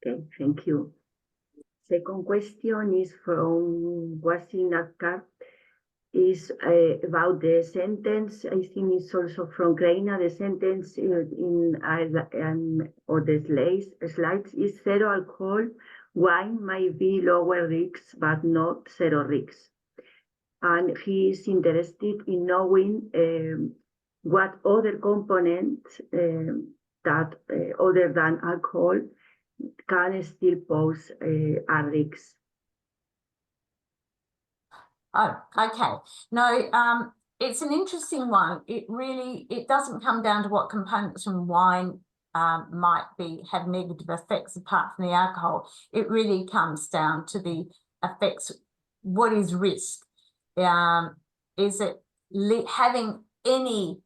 Okay, thank you. Second question is from Wasim Akkar, is about the sentence. I think it's also from Creina. The sentence or the slides is zero alcohol wine might be lower risks, but not zero risks. And he is interested in knowing what other components that other than alcohol can still pose a risk. Oh, okay. No, it's an interesting one. It doesn't come down to what components from wine might have negative effects apart from the alcohol. It really comes down to the effects. What is risk? Is it having any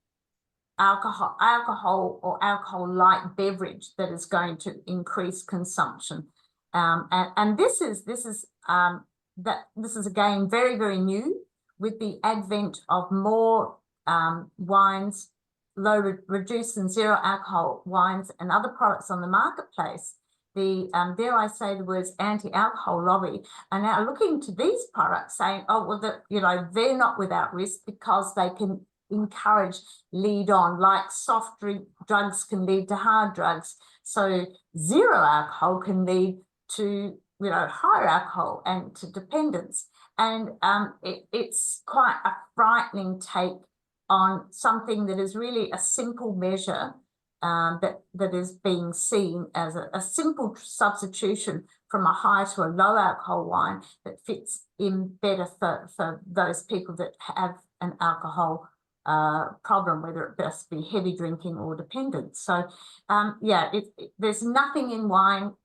alcohol or alcohol-like beverage that is going to increase consumption? And this is again very, very new with the advent of more wines, low, reduced and zero alcohol wines and other products on the marketplace. The dare I say the words anti-alcohol lobby are now looking to these products saying, oh, well, they're not without risk because they can encourage lead on, like soft drink drugs can lead to hard drugs. So zero alcohol can lead to higher alcohol and to dependence. And it's quite a frightening take on something that is really a simple measure that is being seen as a simple substitution from a high to a low alcohol wine that fits in better for those people that have an alcohol problem, whether it best be heavy drinking or dependence. So there's nothing in wine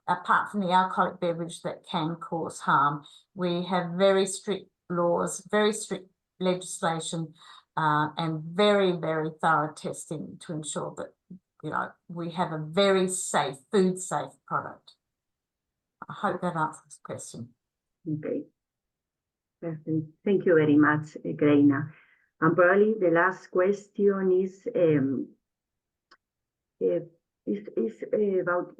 apart from the alcoholic beverage that can cause harm. We have very strict laws, very strict legislation, and very, very thorough testing to ensure that we have a very safe, food-safe product. I hope that answers the question. Okay. Perfect. Thank you very much, Creina. And probably the last question is about,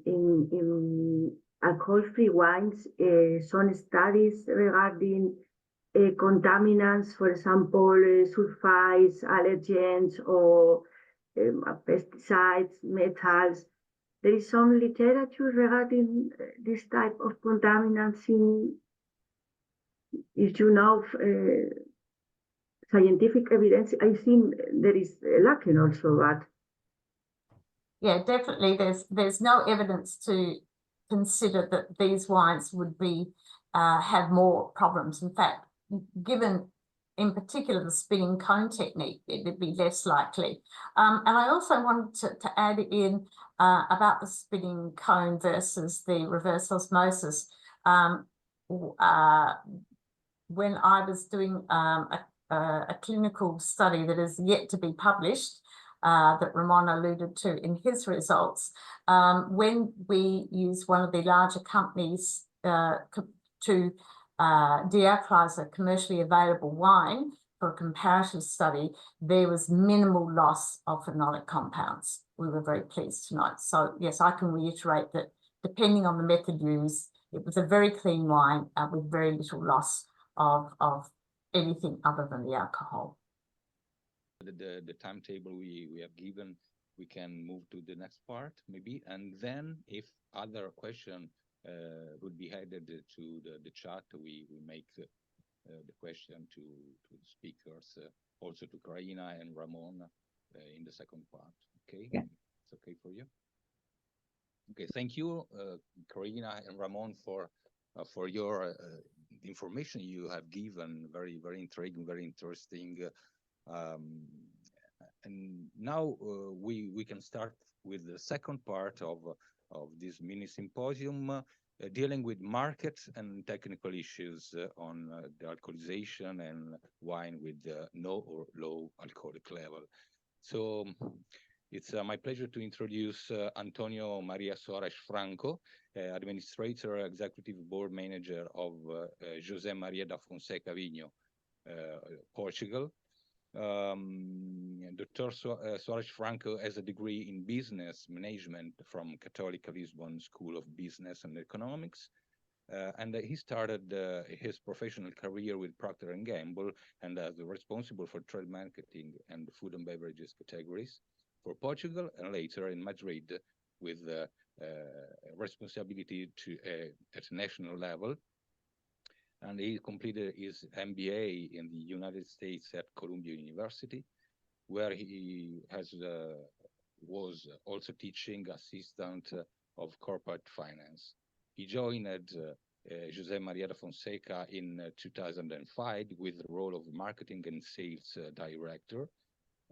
in alcohol-free wines, some studies regarding contaminants, for example, sulfites, allergens, or pesticides, metals. There is some literature regarding this type of contaminants if you know scientific evidence. I think there is lacking also, but yeah, definitely there's no evidence to consider that these wines would be have more problems. In fact, given in particular the spinning cone technique, it would be less likely. And I also wanted to add in about the spinning cone versus the reverse osmosis. When I was doing a clinical study that is yet to be published, that Ramon alluded to in his results, when we use one of the larger companies to dealcoholize a commercially available wine for a comparative study, there was minimal loss of phenolic compounds. We were very pleased to note. So yes, I can reiterate that depending on the method used, it was a very clean wine with very little loss of anything other than the alcohol. The timetable we have given, we can move to the next part maybe, and then if other question would be added to the chat, we make the question to the speakers, also to Creina and Ramon in the second part. Okay, yeah. It's okay for you? Okay, thank you, Creina and Ramon, for your information you have given. Very intriguing, very interesting. And now we can start with the second part of this mini symposium, dealing with market and technical issues on the alcoholization and wine with no or low alcoholic level. So it's my pleasure to introduce António Maria Soares Franco, Administrator, Executive Board Manager of José Maria da Fonseca Vinho, Portugal. Dr. Soares Franco has a degree in business management from Catholic Lisbon School of Business and Economics, and he started his professional career with Procter & Gamble and as responsible for trade marketing and food and beverages categories for Portugal, and later in Madrid with responsibility at national level. And he completed his MBA in the United States at Columbia University, where he was also teaching assistant of corporate finance. He joined José Maria da Fonseca in 2005 with the role of marketing and sales director.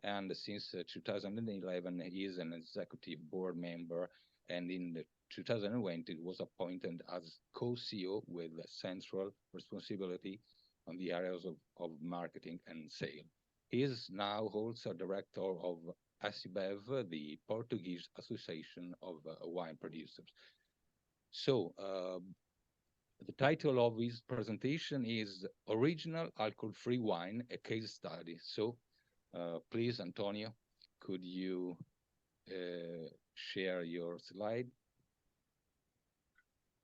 And since 2011, he is an executive board member, and in 2020 was appointed as co-CEO with central responsibility on the areas of marketing and sale. He is now also director of ASIBEV, the Portuguese Association of Wine Producers. So the title of his presentation is Original Alcohol-Free Wine, a Case Study. So please, António, could you share your slide?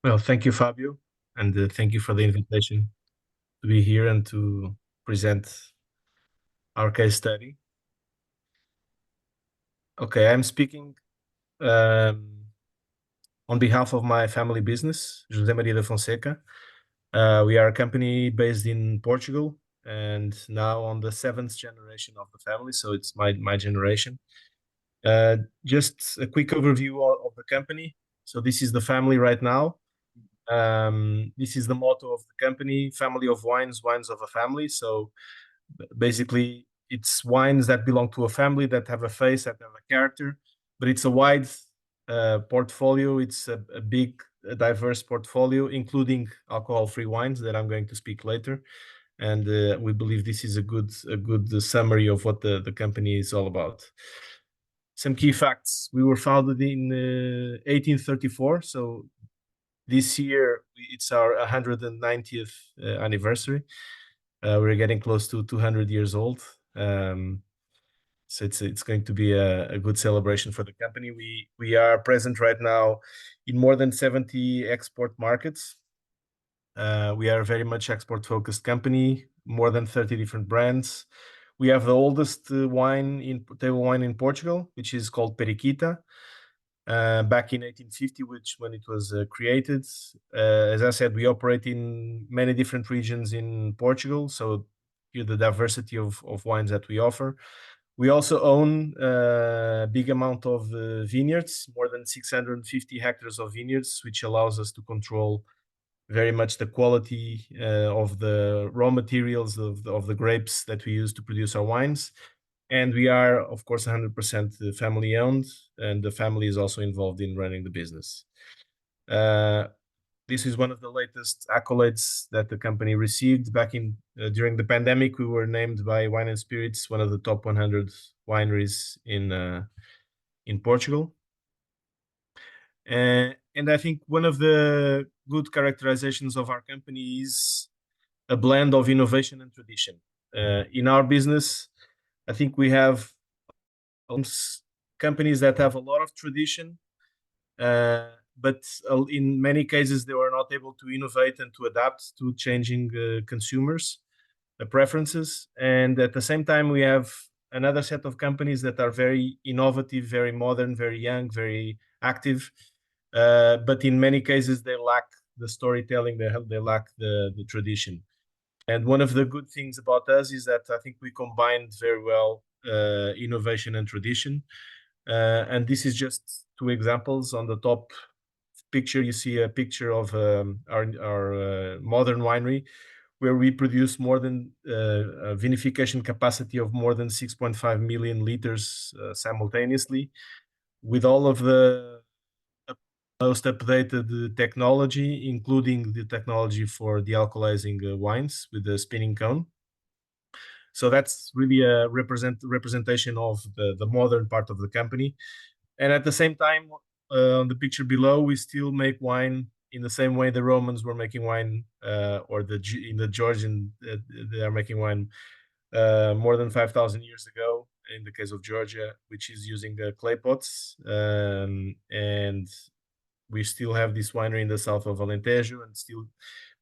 Well, thank you, Fabio, and thank you for the invitation to be here and to present our case study. Okay, I'm speaking on behalf of my family business, José Maria da Fonseca. We are a company based in Portugal and now on the 7th generation of the family, so it's my generation. Just a quick overview of the company. So this is the family right now. This is the motto of the company: family of wines, wines of a family. So basically it's wines that belong to a family, that have a face, that have a character, but it's a wide portfolio. It's a big, diverse portfolio, including alcohol-free wines that I'm going to speak later. And we believe this is a good summary of what the company is all about. Some key facts: we were founded in 1834, so This year, it's our 190th anniversary. We're getting close to 200 years old. So it's going to be a good celebration for the company. We are present right now in more than 70 export markets. We are a very much export-focused company, more than 30 different brands. We have the oldest table wine in Portugal, which is called Periquita, back in 1850, when it was created. As I said, we operate in many different regions in Portugal, so here the diversity of wines that we offer. We also own a big amount of vineyards, more than 650 hectares of vineyards, which allows us to control very much the quality of the raw materials of the grapes that we use to produce our wines. And we are, of course, 100% family owned, and the family is also involved in running the business. This is one of the latest accolades that the company received back in during the pandemic. We were named by Wine and Spirits one of the top 100 wineries in Portugal. And I think one of the good characterizations of our company is a blend of innovation and tradition. In our business, I think we have companies that have a lot of tradition, but in many cases they were not able to innovate and to adapt to changing consumers' preferences. And at the same time, we have another set of companies that are very innovative, very modern, very young, very active. But in many cases, they lack the storytelling, they lack the tradition. And one of the good things about us is that I think we combined very well innovation and tradition. And this is just two examples. On the top picture, you see a picture of our modern winery, where we produce more than a vinification capacity of more than 6.5 million liters simultaneously, with all of the most updated technology, including the technology for dealcoholizing wines with the spinning cone. So that's really a representation of the modern part of the company. And at the same time, on the picture below, we still make wine in the same way the Romans were making wine, or in the Georgian, they are making wine more than 5,000 years ago, in the case of Georgia, which is using clay pots. And we still have this winery in the south of Alentejo and still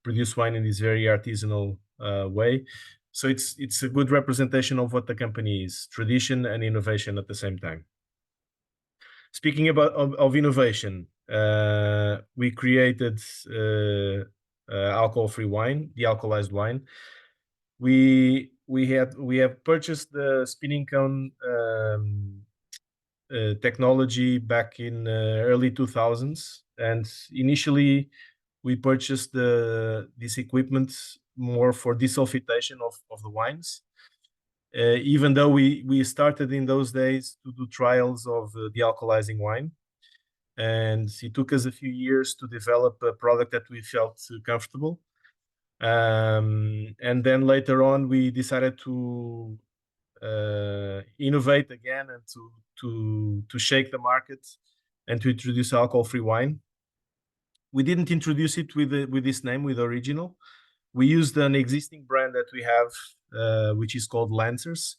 produce wine in this very artisanal way. So it's a good representation of what the company is, tradition and innovation at the same time. Speaking of innovation, we created alcohol-free wine, dealcoholized wine. We have purchased the spinning cone technology back in early 2000s, and initially we purchased this equipment more for desulfitation of the wines. Even though we started in those days to do trials of dealcoholizing wine, and it took us a few years to develop a product that we felt comfortable. And then later on, we decided to innovate again and to shake the market and to introduce alcohol-free wine. We didn't introduce it with this name, with Original. We used an existing brand that we have, which is called Lancers,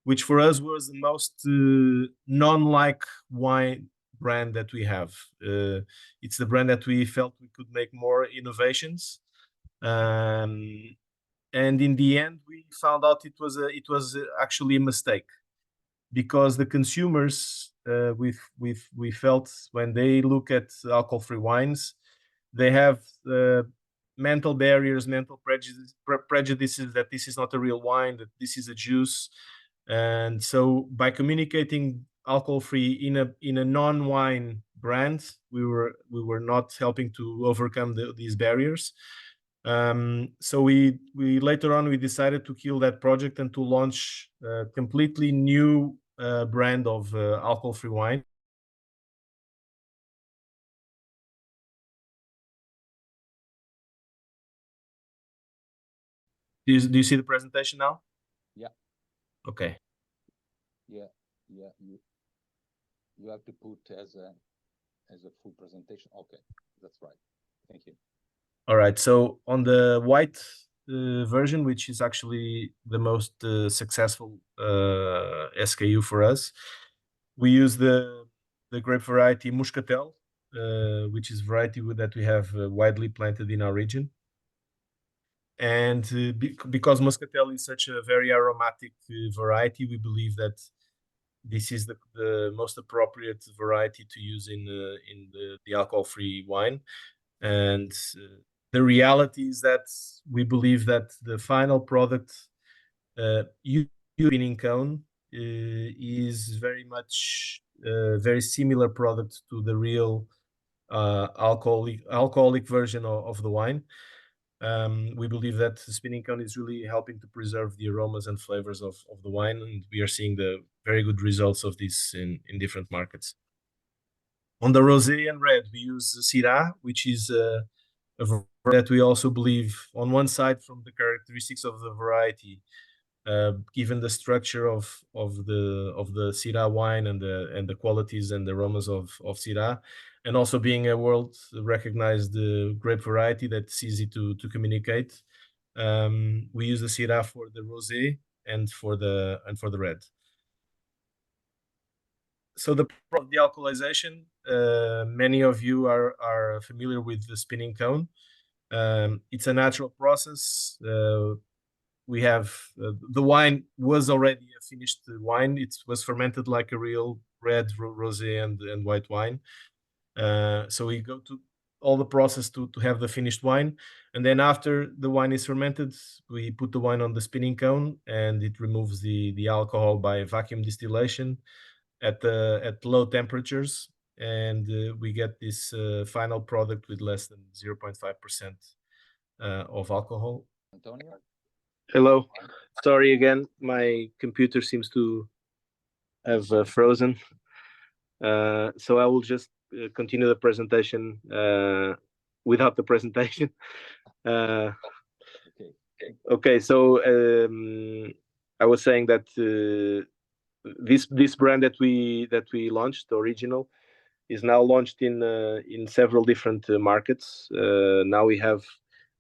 which for us was the most non-like wine brand that we have. It's the brand that we felt we could make more innovations. And in the end, we found out it was actually a mistake, because the consumers, we felt when they look at alcohol-free wines, they have mental barriers, mental prejudices that this is not a real wine, that this is a juice. And so by communicating alcohol-free in a non-wine brand, we were not helping to overcome these barriers. So we later on we decided to kill that project and to launch a completely new brand of alcohol-free wine. Do you see the presentation now? Yeah. Okay. Yeah. You have to put as a full presentation. Okay, that's right. Thank you. All right. So on the white version, which is actually the most successful SKU for us, we use the grape variety Muscatel, which is variety that we have widely planted in our region. And because Muscatel is such a very aromatic variety, we believe that this is the most appropriate variety to use in the alcohol-free wine. And the reality is that we believe that the final product, spinning cone, is very much very similar product to the real alcoholic version of the wine. We believe that the spinning cone is really helping to preserve the aromas and flavors of the wine, and we are seeing the very good results of this in different markets. On the rosé and red, we use Syrah, which is a variety that we also believe, on one side, from the characteristics of the variety, given the structure of the Syrah wine and the qualities and the aromas of Syrah, and also being a world-recognized grape variety that's easy to communicate. We use the Syrah for the rosé and for the red. So the alcoholization, many of you are familiar with the spinning cone. It's a natural process. We have the wine was already a finished wine. It was fermented like a real red, rosé, and white wine. So we go to all the process to have the finished wine, and then after the wine is fermented, we put the wine on the spinning cone, and it removes the alcohol by vacuum distillation at low temperatures, and we get this final product with less than 0.5% of alcohol. António? Hello. Sorry again, my computer seems to have frozen. So I will just continue the presentation without the presentation. Okay, so I was saying that this brand that we launched, Original, is now launched in several different markets. Now we have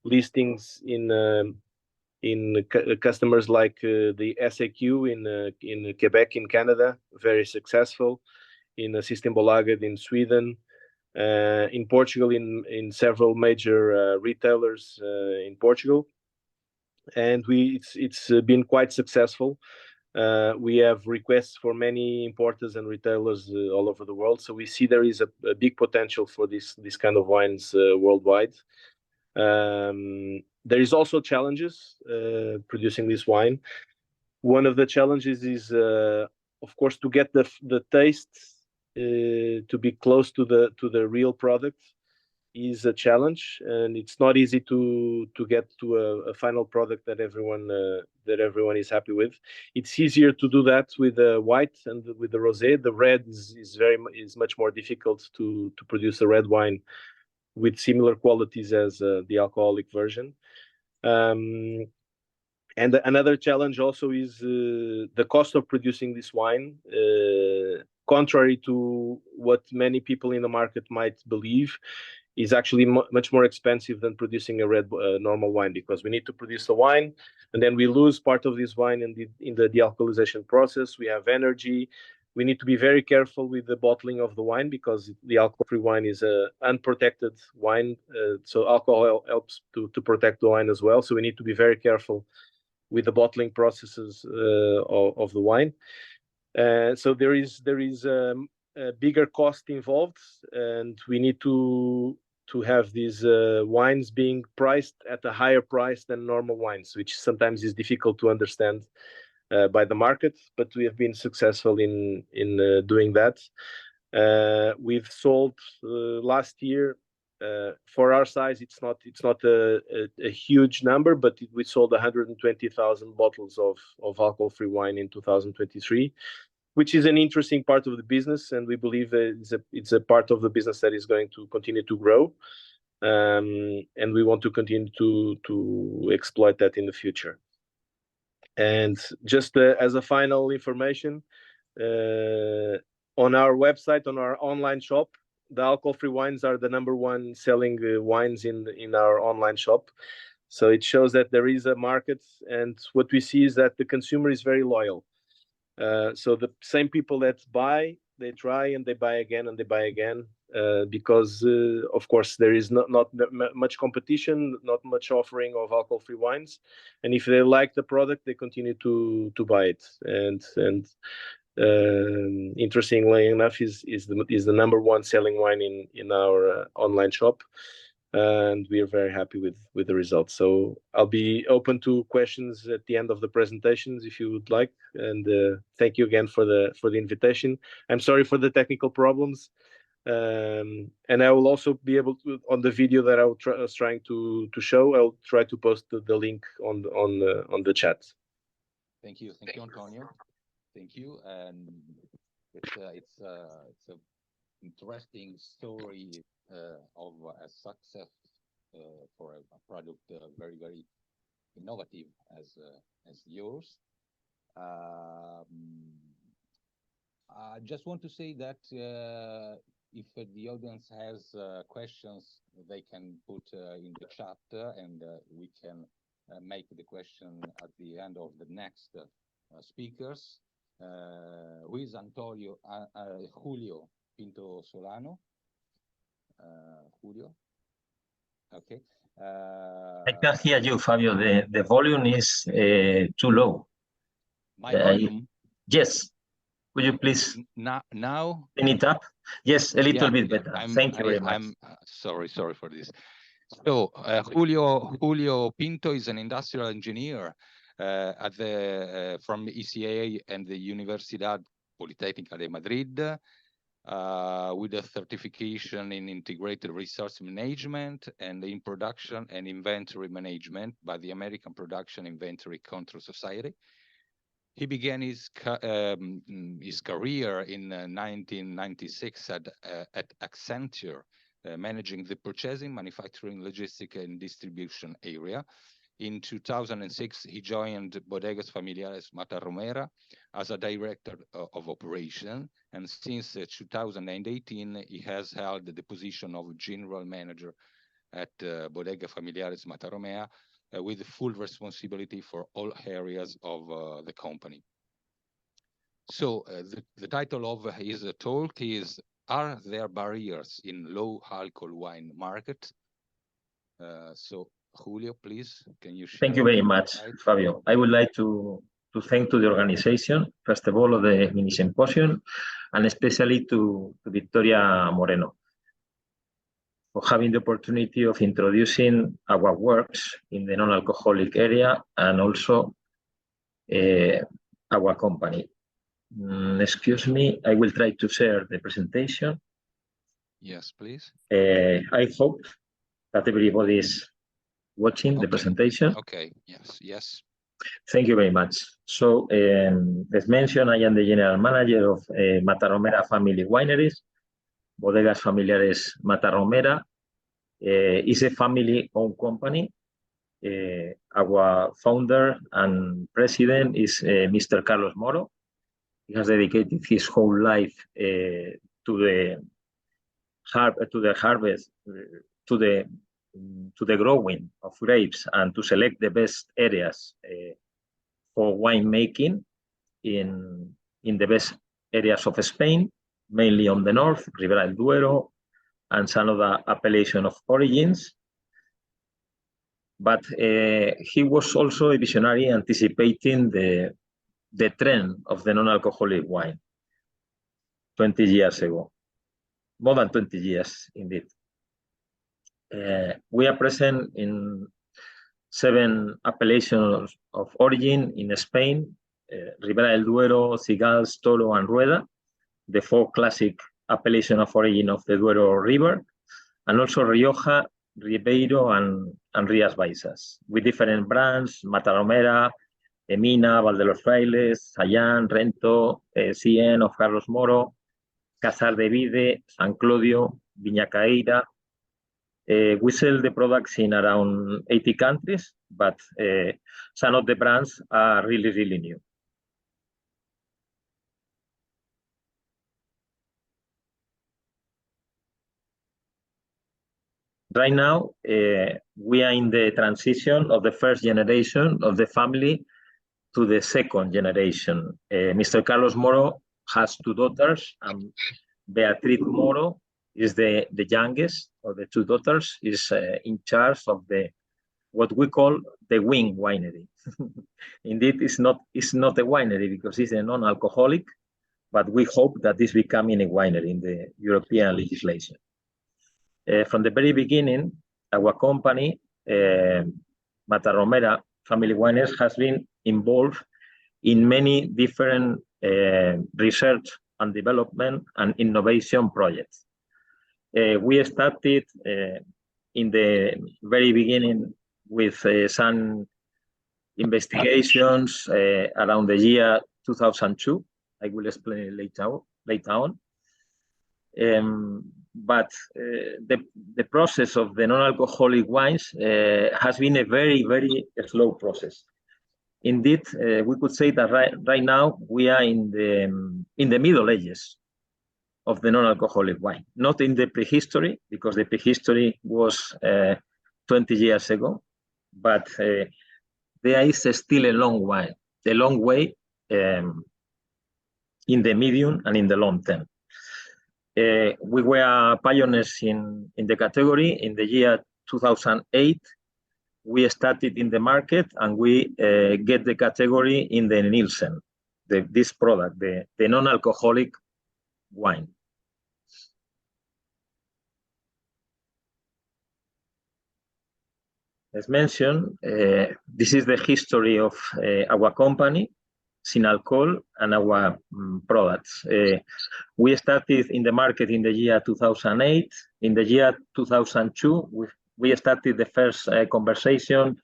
listings in customers like the SAQ in Quebec in Canada, very successful, in Systembolaget in Sweden, in Portugal in several major retailers in Portugal, and it's been quite successful. We have requests for many importers and retailers all over the world, so we see there is a big potential for this kind of wines worldwide. There is also challenges producing this wine. One of the challenges is, of course, to get the taste to be close to the real product is a challenge, and it's not easy to get to a final product that everyone is happy with. It's easier to do that with the white and with the rosé. The red is much more difficult to produce a red wine with similar qualities as the alcoholic version. And another challenge also is the cost of producing this wine. Contrary to what many people in the market might believe, is actually much more expensive than producing a red normal wine, because we need to produce the wine, and then we lose part of this wine in the dealcoholization process. We have energy. We need to be very careful with the bottling of the wine, because the alcohol-free wine is an unprotected wine. So alcohol helps to protect the wine as well. So we need to be very careful with the bottling processes of the wine. So there is a bigger cost involved, and we need to have these wines being priced at a higher price than normal wines, which sometimes is difficult to understand by the market, but we have been successful in doing that. We've sold last year, for our size, it's not a huge number, but we sold 120,000 bottles of alcohol-free wine in 2023, which is an interesting part of the business, and we believe it's a part of the business that is going to continue to grow, and we want to continue to exploit that in the future. And just as a final information, on our website, on our online shop, the alcohol-free wines are the #1 selling wines in our online shop. So it shows that there is a market, and what we see is that the consumer is very loyal. So the same people that buy, they try and they buy again and they buy again, because of course there is not much competition, not much offering of alcohol-free wines, and if they like the product, they continue to buy it. And interestingly enough, is the #1 selling wine in our online shop, and we are very happy with the results. So I'll be open to questions at the end of the presentations if you would like. And thank you again for the invitation. I'm sorry for the technical problems, and I will also be able to, on the video that I was trying to show, I'll try to post the link on the chat. Thank you, António. Thank you, and it's a interesting story of a success for a product very, very innovative as yours. I just want to say that if the audience has questions, they can put in the chat, and we can make the question at the end of the next speakers. Who is António? Julio Pinto Solano. Julio. Okay. I can't hear you, Fabio. The volume is too low. My volume? Yes. Would you please now turn it up? Yes, a little bit better. Thank you very much. I'm sorry for this. So Julio Pinto is an industrial engineer from ECA and the Universidad Politécnica de Madrid, with a certification in integrated resource management and in production and inventory management by the American Production Inventory Control Society. He began his career in 1996 at Accenture, managing the purchasing, manufacturing, logistics, and distribution area. In 2006, he joined Bodegas Familiares Matarromera as a director of operation, and since 2018, he has held the position of general manager at Bodega Familiares Matarromera, with full responsibility for all areas of the company. So the title of his talk is, "Are there barriers in low alcohol wine market?" So Julio, please, can you share? Thank you very much, Fabio. I would like to thank to the organization, first of all, of the mini symposium, and especially to Victoria Moreno for having the opportunity of introducing our works in the non-alcoholic area and also our company. Excuse me, I will try to share the presentation. Yes, please. I hope that everybody is watching the presentation. Okay, yes. Thank you very much. So, as mentioned, I am the general manager of Matarromera Family Wineries. Bodegas Familiares Matarromera is a family-owned company. Our founder and president is Mr. Carlos Moro. He has dedicated his whole life to the harvest, to the growing of grapes, and to select the best areas for winemaking in the best areas of Spain, mainly on the north, Ribera del Duero, and some of the appellation of origins. But he was also a visionary, anticipating the trend of the non-alcoholic wine 20 years ago, more than 20 years indeed. We are present in 7 appellations of origin in Spain: Ribera del Duero, Cigals, Toro, and Rueda, the 4 classic appellations of origin of the Duero River, and also Rioja, Ribeiro, and Rías Baixas, with different brands: Matarromera, Emina, Val de los Frailes, Sayán, Rento, Cien of Carlos Moro, Casar de Vide, San Claudio, Viñacaíra. We sell the products in around 80 countries, but some of the brands are really, really new. right now, we are in the transition of the first generation of the family to the second generation. Mr. Carlos Moro has 2 daughters, and Beatriz Moro is the youngest of the 2 daughters, is in charge of what we call the wing winery. Indeed, it's not a winery because it's a non-alcoholic, but we hope that it's becoming a winery in the European legislation. From the very beginning, our company, Matarromera Family Wineries, has been involved in many different research and development and innovation projects. We started in the very beginning with some investigations around the year 2002. I will explain it later on. But the process of the non-alcoholic wines has been a very, very slow process. Indeed, we could say that right now we are in the Middle Ages of the non-alcoholic wine, not in the prehistory, because the prehistory was 20 years ago, but there is still a long way in the medium and in the long term. We were pioneers in the category. In the year 2008, we started in the market and we get the category in the Nielsen, this product, the non-alcoholic wine. As mentioned, this is the history of our company, Sinalcohol, and our products. We started in the market in the year 2008. In the year 2002, we started the first conversation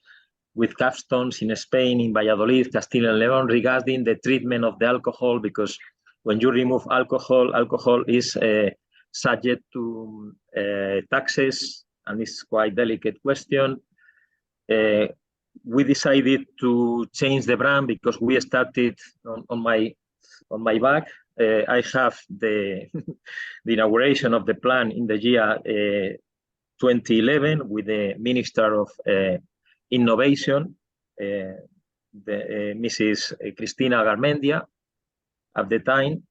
with capstones in Spain, in Valladolid, Castile and León, regarding the treatment of the alcohol, because when you remove alcohol, alcohol is subject to taxes, and it's quite delicate question. We decided to change the brand because we started on my back. I have the inauguration of the plan in the year 2011 with the Minister of Innovation, Mrs. Cristina Garmendia at the time.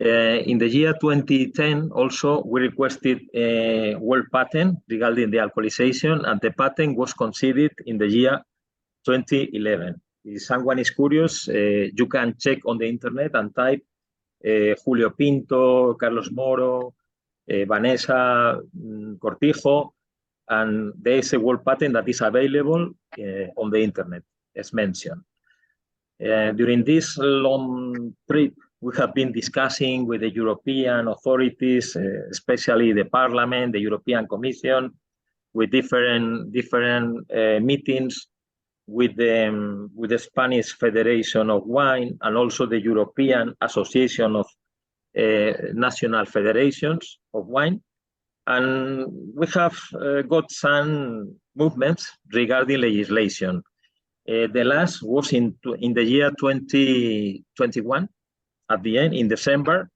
In the year 2010, also, we requested a world patent regarding the alcoholization, and the patent was conceded in the year 2011. If someone is curious, you can check on the internet and type Julio Pinto, Carlos Moro, Vanessa Cortijo, and there is a world patent that is available on the internet, as mentioned. During this long trip, we have been discussing with the European authorities, especially the Parliament, the European Commission, with different meetings with the Spanish Federation of Wine and also the European Association of National Federations of Wine. And we have got some movements regarding legislation. The last was in the year 2021, at the end, in December,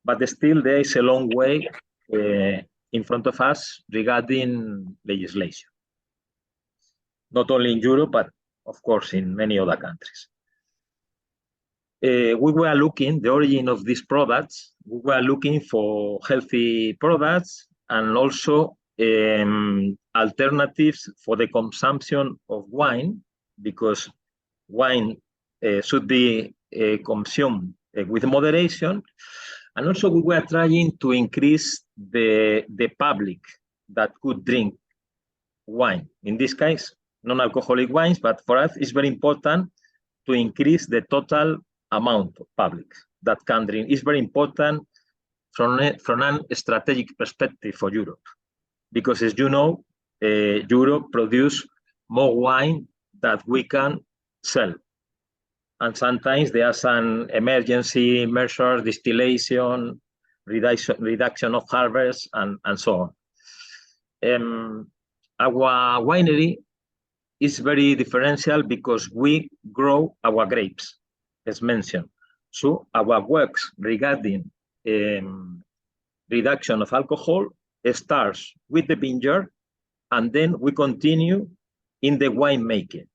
but still there is a long way in front of us regarding legislation. Not only in Europe, but of course in many other countries. We were looking, the origin of these products, we were looking for healthy products and also alternatives for the consumption of wine, because wine should be consumed with moderation. And also we were trying to increase the public that could drink wine. In this case, non-alcoholic wines, but for us it's very important to increase the total amount of public that can drink. It's very important from a strategic perspective for Europe, because as you know, Europe produces more wine that we can sell. And sometimes there are some emergency measures, distillation, reduction of harvest, and so on. Our winery is very differential because we grow our grapes, as mentioned. So our works regarding reduction of alcohol starts with the vineyard, and then we continue in the winemaking.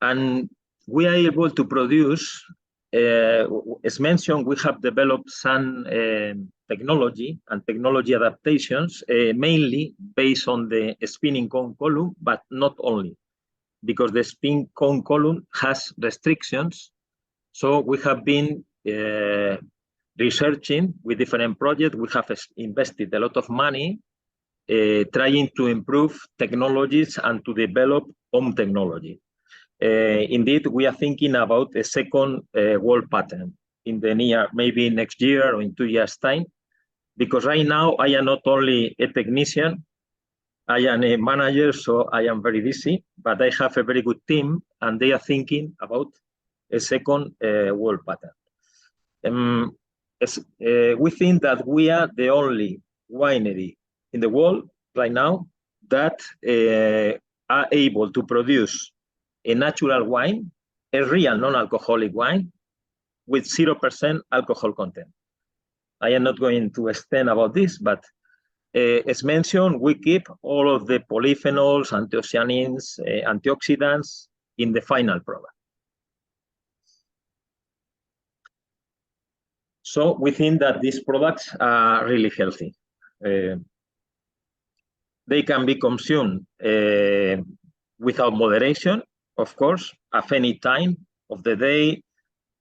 And we are able to produce, as mentioned, we have developed some technology and technology adaptations, mainly based on the spinning cone column, but not only, because the spin cone column has restrictions. So we have been researching with different projects. We have invested a lot of money trying to improve technologies and to develop home technology. Indeed, we are thinking about a second world pattern in the near, maybe next year or in 2 years' time, because right now I am not only a technician, I am a manager, so I am very busy, but I have a very good team, and they are thinking about a second world pattern. We think that we are the only winery in the world right now that are able to produce a natural wine, a real non-alcoholic wine with 0% alcohol content. I am not going to extend about this, but as mentioned, we keep all of the polyphenols, anthocyanins, antioxidants in the final product. So we think that these products are really healthy. They can be consumed without moderation, of course, at any time of the day,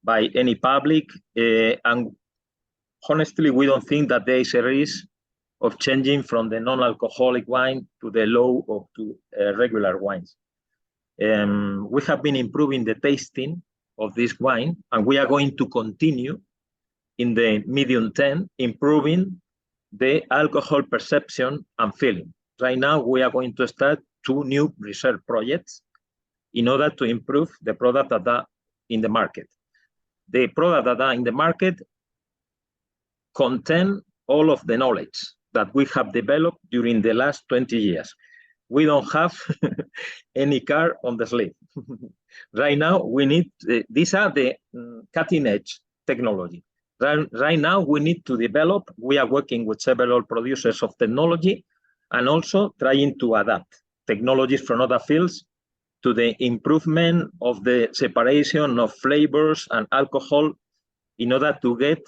by any public. And honestly, we don't think that there is a risk of changing from the non-alcoholic wine to the low or to regular wines. We have been improving the tasting of this wine, and we are going to continue in the medium term, improving the alcohol perception and feeling. Right now, we are going to start 2 new research projects in order to improve the product that are in the market. The product that are in the market contain all of the knowledge that we have developed during the last 20 years. We don't have any card on the sleeve. Right now, we need, these are the cutting edge technology. Right now, we need to develop, we are working with several producers of technology and also trying to adapt technologies from other fields to the improvement of the separation of flavors and alcohol in order to get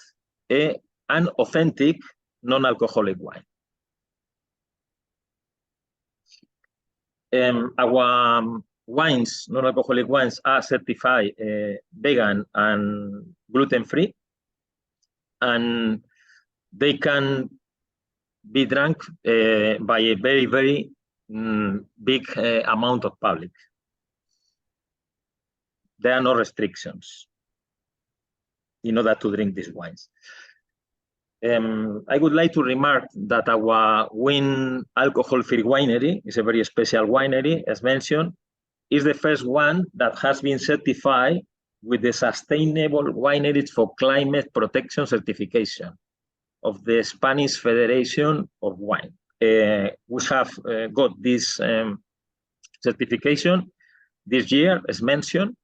an authentic non-alcoholic wine. Our wines, non-alcoholic wines, are certified vegan and gluten-free, and they can be drunk by a very, very big amount of public. There are no restrictions in order to drink these wines. I would like to remark that our Win alcohol-free winery is a very special winery, as mentioned, is the first one that has been certified with the Sustainable Wineries for Climate Protection certification of the Spanish Federation of Wine. We have got this certification this year, as mentioned.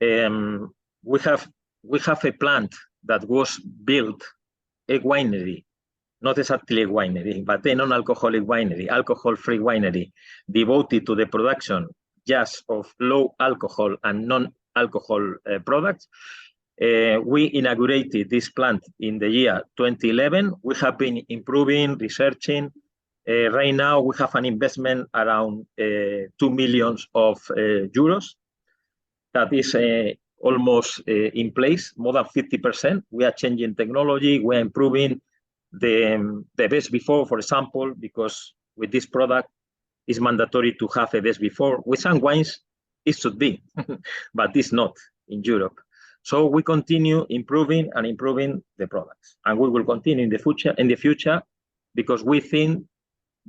We have a plant that was built, a winery, not exactly a winery, but a non-alcoholic winery, alcohol-free winery, devoted to the production just of low alcohol and non-alcohol products. We inaugurated this plant in the year 2011. We have been improving, researching. Right now, we have an investment around 2 million euros. That is almost in place, more than 50%. We are changing technology. We are improving the best before, for example, because with this product, it's mandatory to have a best before. With some wines, it should be, but it's not in Europe. So we continue improving and improving the products, and we will continue in the future, because we think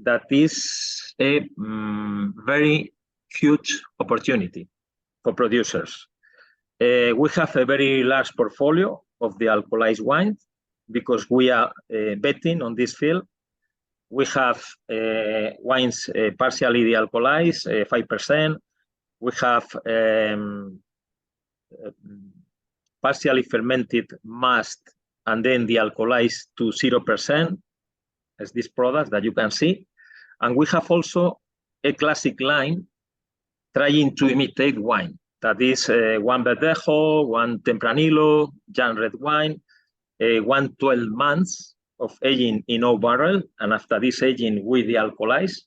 that is a very huge opportunity for producers. We have a very large portfolio of the alcoholized wine because we are betting on this field. We have wines partially dealcoholized, 5%. We have partially fermented must and then dealcoholized to 0%, as this product that you can see. And we have also a classic line trying to imitate wine. That is one Verdejo, one Tempranillo, young red wine, 12 months of aging in oak barrel. And after this aging, we dealcoholize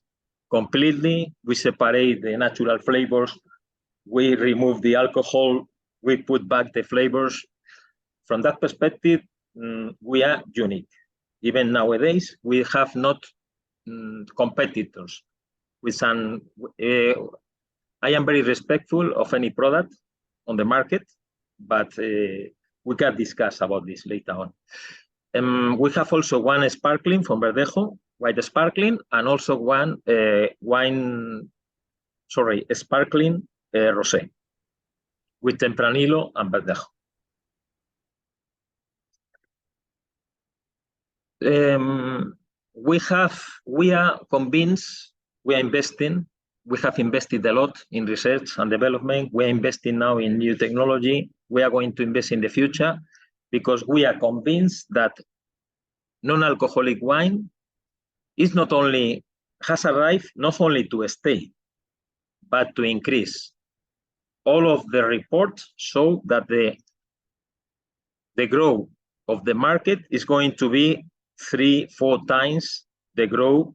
completely. We separate the natural flavors. We remove the alcohol. We put back the flavors. From that perspective, we are unique. Even nowadays, we have not competitors. I am very respectful of any product on the market, but we can discuss about this later on. We have also one sparkling from Verdejo, white sparkling, and also one sparkling rosé with Tempranillo and Verdejo. We are convinced, we are investing. We have invested a lot in research and development. We are investing now in new technology. We are going to invest in the future because we are convinced that non-alcoholic wine is has arrived not only to stay, but to increase. All of the reports show that the growth of the market is going to be 3-4 times the growth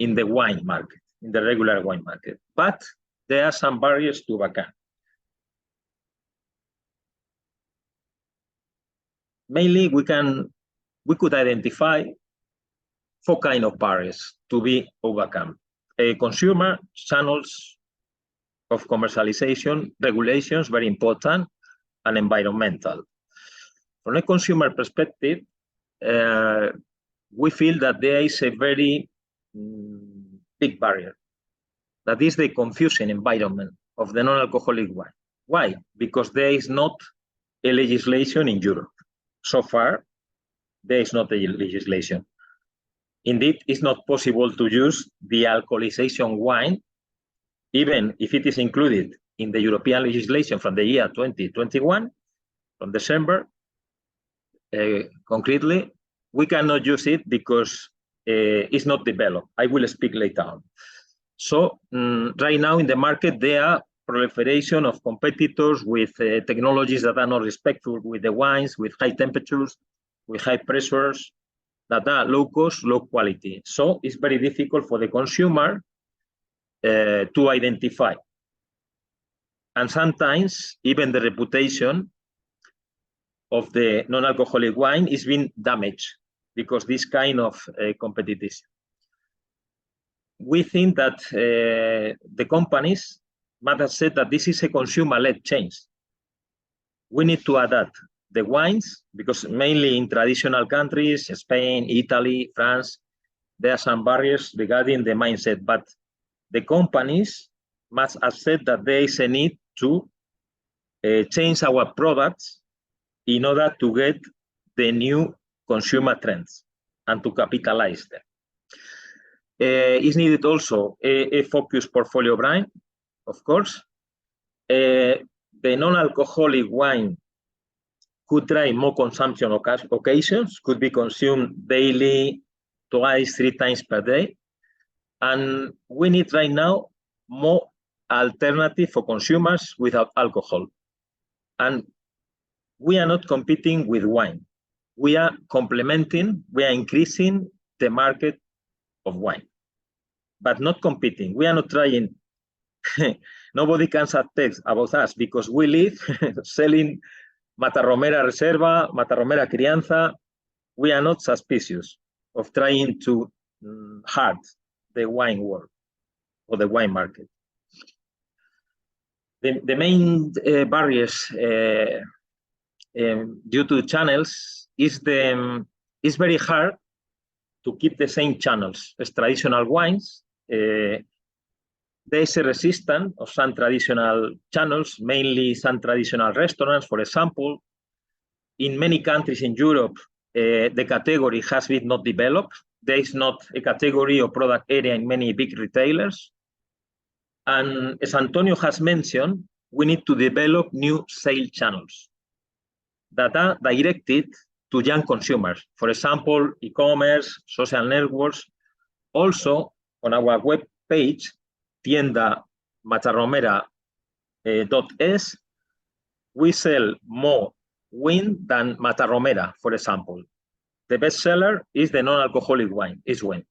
in the wine market, in the regular wine market. But there are some barriers to overcome. Mainly, we could identify 4 kinds of barriers to be overcome. Consumer channels of commercialization, regulations, very important, and environmental. From a consumer perspective, we feel that there is a very big barrier. That is the confusing environment of the non-alcoholic wine. Why? Because there is not a legislation in Europe. So far, there is not a legislation. Indeed, it's not possible to use the alcoholization wine, even if it is included in the European legislation from the year 2021, from December, concretely, we cannot use it because it's not developed. I will speak later on. So right now in the market, there are proliferation of competitors with technologies that are not respectful with the wines, with high temperatures, with high pressures, that are low cost, low quality. So it's very difficult for the consumer to identify. And sometimes even the reputation of the non-alcoholic wine is being damaged because this kind of competition. We think that the companies must have said that this is a consumer-led change. We need to adapt the wines because mainly in traditional countries, Spain, Italy, France, there are some barriers regarding the mindset, but the companies must accept that there is a need to change our products in order to get the new consumer trends and to capitalize them. Is needed also a focused portfolio brand, of course. The non-alcoholic wine could try more consumption occasions, could be consumed daily, twice, 3 times per day. And we need right now more alternative for consumers without alcohol. And we are not competing with wine. We are complementing, we are increasing the market of wine, but not competing. We are not trying. Nobody can text about us because we live selling Matarromera Reserva, Matarromera Crianza. We are not suspicious of trying to hurt the wine world or the wine market. The main barriers due to channels is it's very hard to keep the same channels as traditional wines. There is a resistance of some traditional channels, mainly some traditional restaurants, for example. In many countries in Europe, the category has been not developed. There is not a category or product area in many big retailers. And as António has mentioned, we need to develop new sale channels that are directed to young consumers. For example, e-commerce, social networks. Also, on our web page, tiendamatarromera.es, we sell more wine than Matarromera, for example. The best seller is the non-alcoholic wine, wine.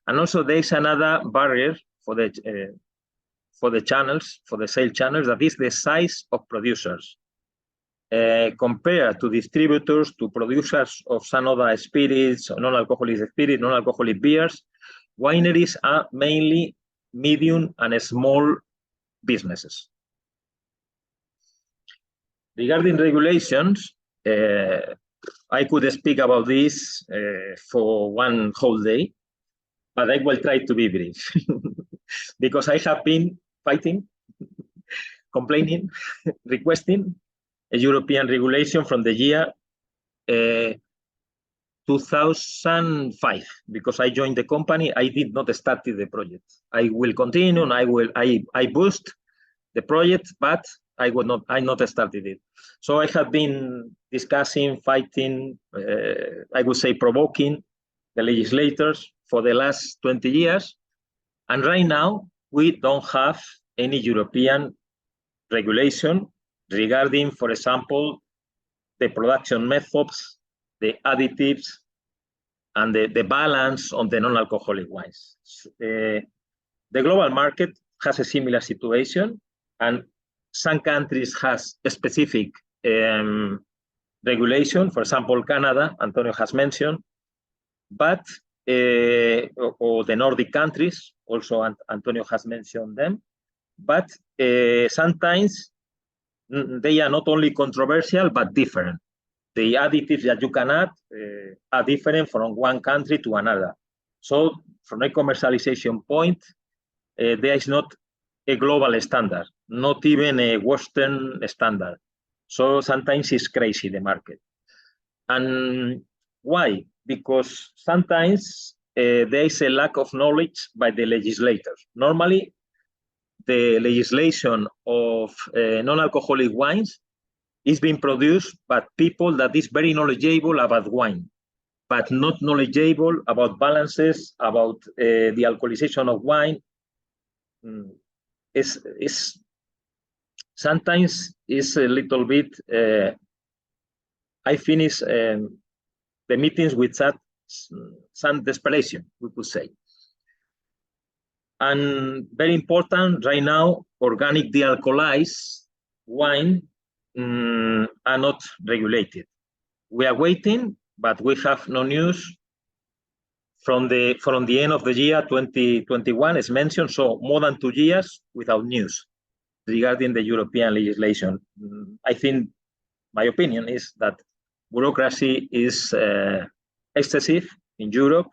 And also there is another barrier for the channels, for the sale channels, that is the size of producers. Compared to distributors, to producers of some other spirits, non-alcoholic spirits, non-alcoholic beers, wineries are mainly medium and small businesses. Regarding regulations, I could speak about this for one whole day, but I will try to be brief because I have been fighting, complaining, requesting a European regulation from the year 2005. Because I joined the company, I did not start the project. I will continue, and I boost the project, but I not started it. So I have been discussing, fighting, I would say provoking the legislators for the last 20 years. And right now, we don't have any European regulation regarding, for example, the production methods, the additives, and the balance on the non-alcoholic wines. The global market has a similar situation, and some countries has a specific regulation. For example, Canada, António has mentioned, but or the Nordic countries, also António has mentioned them, but sometimes they are not only controversial, but different. The additives that you can add are different from one country to another. So from a commercialization point, there is not a global standard, not even a Western standard. So sometimes it's crazy, the market. And why? Because sometimes there is a lack of knowledge by the legislators. Normally, the legislation of non-alcoholic wines is being produced by people that is very knowledgeable about wine, but not knowledgeable about balances, about the alcoholization of wine. Sometimes it's a little bit, I finish the meetings with some desperation, we could say. And very important right now, organic dealcoholized wine are not regulated. We are waiting, but we have no news from the end of the year 2021, as mentioned, so more than 2 years without news regarding the European legislation. I think my opinion is that bureaucracy is excessive in Europe,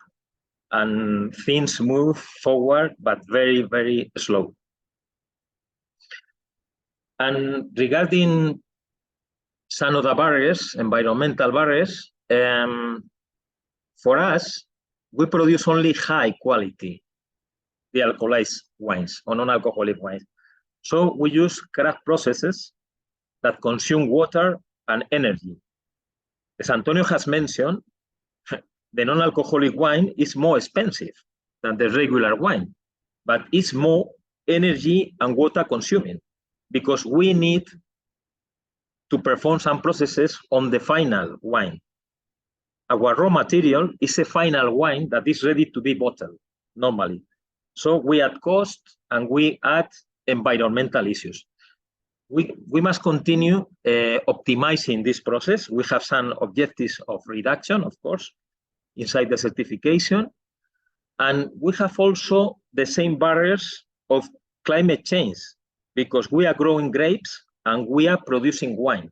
and things move forward, but very, very slow. And regarding some of the barriers, environmental barriers, for us, we produce only high quality dealcoholized wines or non-alcoholic wines. So we use craft processes that consume water and energy. As António has mentioned, the non-alcoholic wine is more expensive than the regular wine, but it's more energy and water consuming because we need to perform some processes on the final wine. Our raw material is a final wine that is ready to be bottled normally. So we add cost and we add environmental issues. We must continue optimizing this process. We have some objectives of reduction, of course, inside the certification. And we have also the same barriers of climate change because we are growing grapes and we are producing wine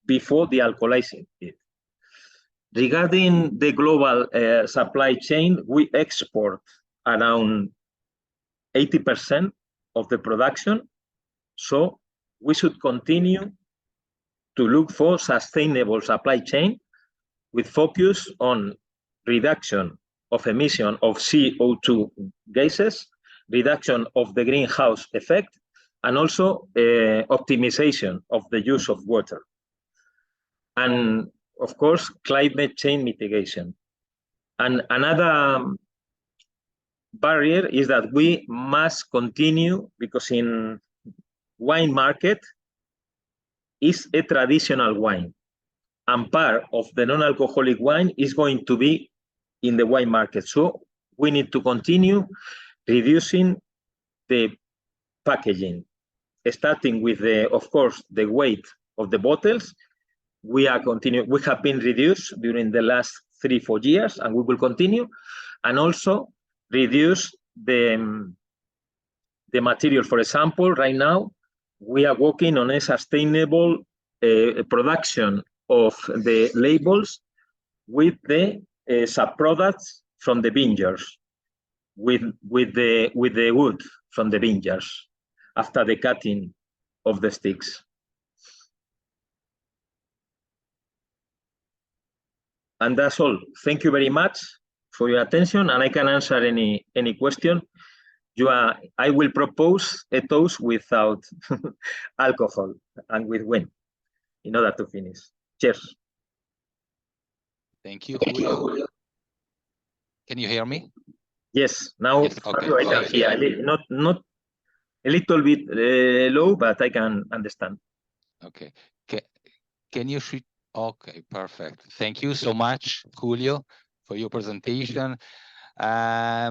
before dealcoholizing it. Regarding the global supply chain, we export around 80% of the production. So we should continue to look for sustainable supply chain with focus on reduction of emission of CO2 gases, reduction of the greenhouse effect, and also optimization of the use of water. And of course, climate change mitigation. And another barrier is that we must continue, because in wine market is a traditional wine, and part of the non-alcoholic wine is going to be in the wine market. So we need to continue reducing the packaging, starting with the, of course, the weight of the bottles. We have been reduced during the last 3-4 years, and we will continue, and also reduce the material. For example, right now we are working on a sustainable production of the labels with the sub-products from the vineyards, with the wood from the vineyards after the cutting of the sticks. And that's all. Thank you very much for your attention, and I can answer any question. I will propose a toast without alcohol and with wine in order to finish. Cheers. Thank you, Julio. Can you hear me? Yes, now yes, okay. I can hear. Not a little bit low, but I can understand. Okay. Can you switch? Okay, perfect. Thank you so much, Julio, for your presentation. I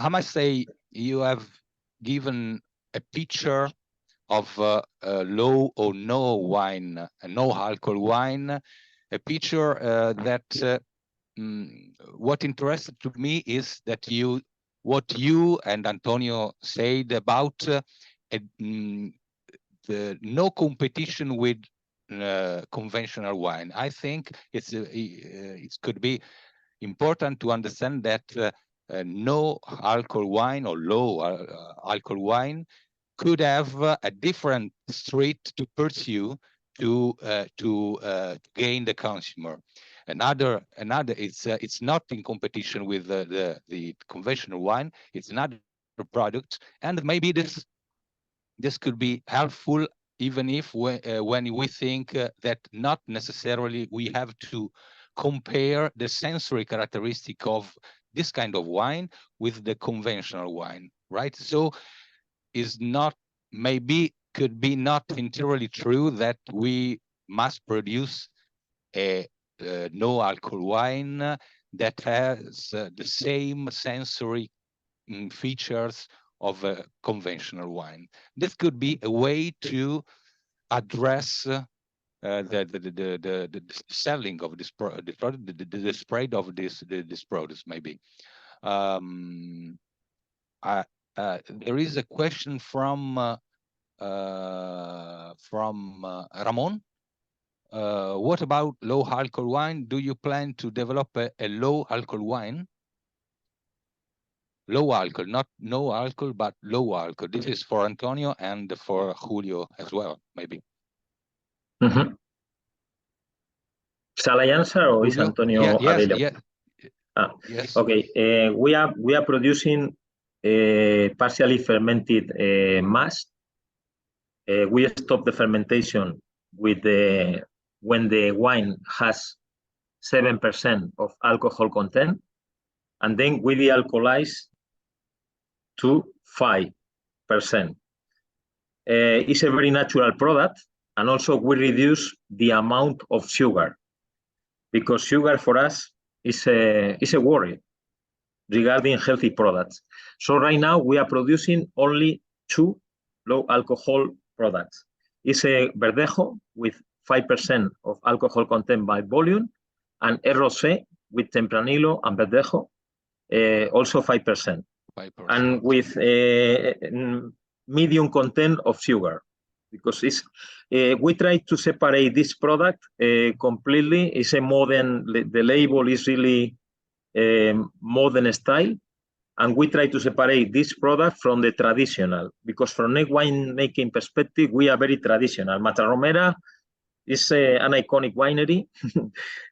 must say you have given a picture of low or no wine, no alcohol wine, a picture that what interested to me is that what you and António said about the no competition with conventional wine. I think it could be important to understand that no alcohol wine or low alcohol wine could have a different street to pursue to gain the consumer. Another it's not in competition with the conventional wine. It's another product, and maybe this could be helpful, even if when we think that not necessarily we have to compare the sensory characteristic of this kind of wine with the conventional wine, right? So is not, maybe could be not entirely true that we must produce a no alcohol wine that has the same sensory features of a conventional wine. This could be a way to address the selling of this product, the spread of this product, maybe. There is a question from Ramon. What about low alcohol wine? Do you plan to develop a low alcohol wine? Low alcohol, not no alcohol, but low alcohol. This is for António and for Julio as well, maybe. Mm-hmm. Shall I answer, or is António available? Yes. Okay. We are producing partially fermented mash. We stop the fermentation with when the wine has 7% of alcohol content, and then we dealcoholize to 5%. It's a very natural product, and also we reduce the amount of sugar, because sugar for us is a worry regarding healthy products. So right now we are producing only 2 low alcohol products. It's a Verdejo with 5% of alcohol content by volume, and a Rosé with Tempranillo and Verdejo, also 5%. And with medium content of sugar, because it's we try to separate this product completely. It's a modern, the label is really modern style, and we try to separate this product from the traditional, because from a wine making perspective we are very traditional. Matarromera is an iconic winery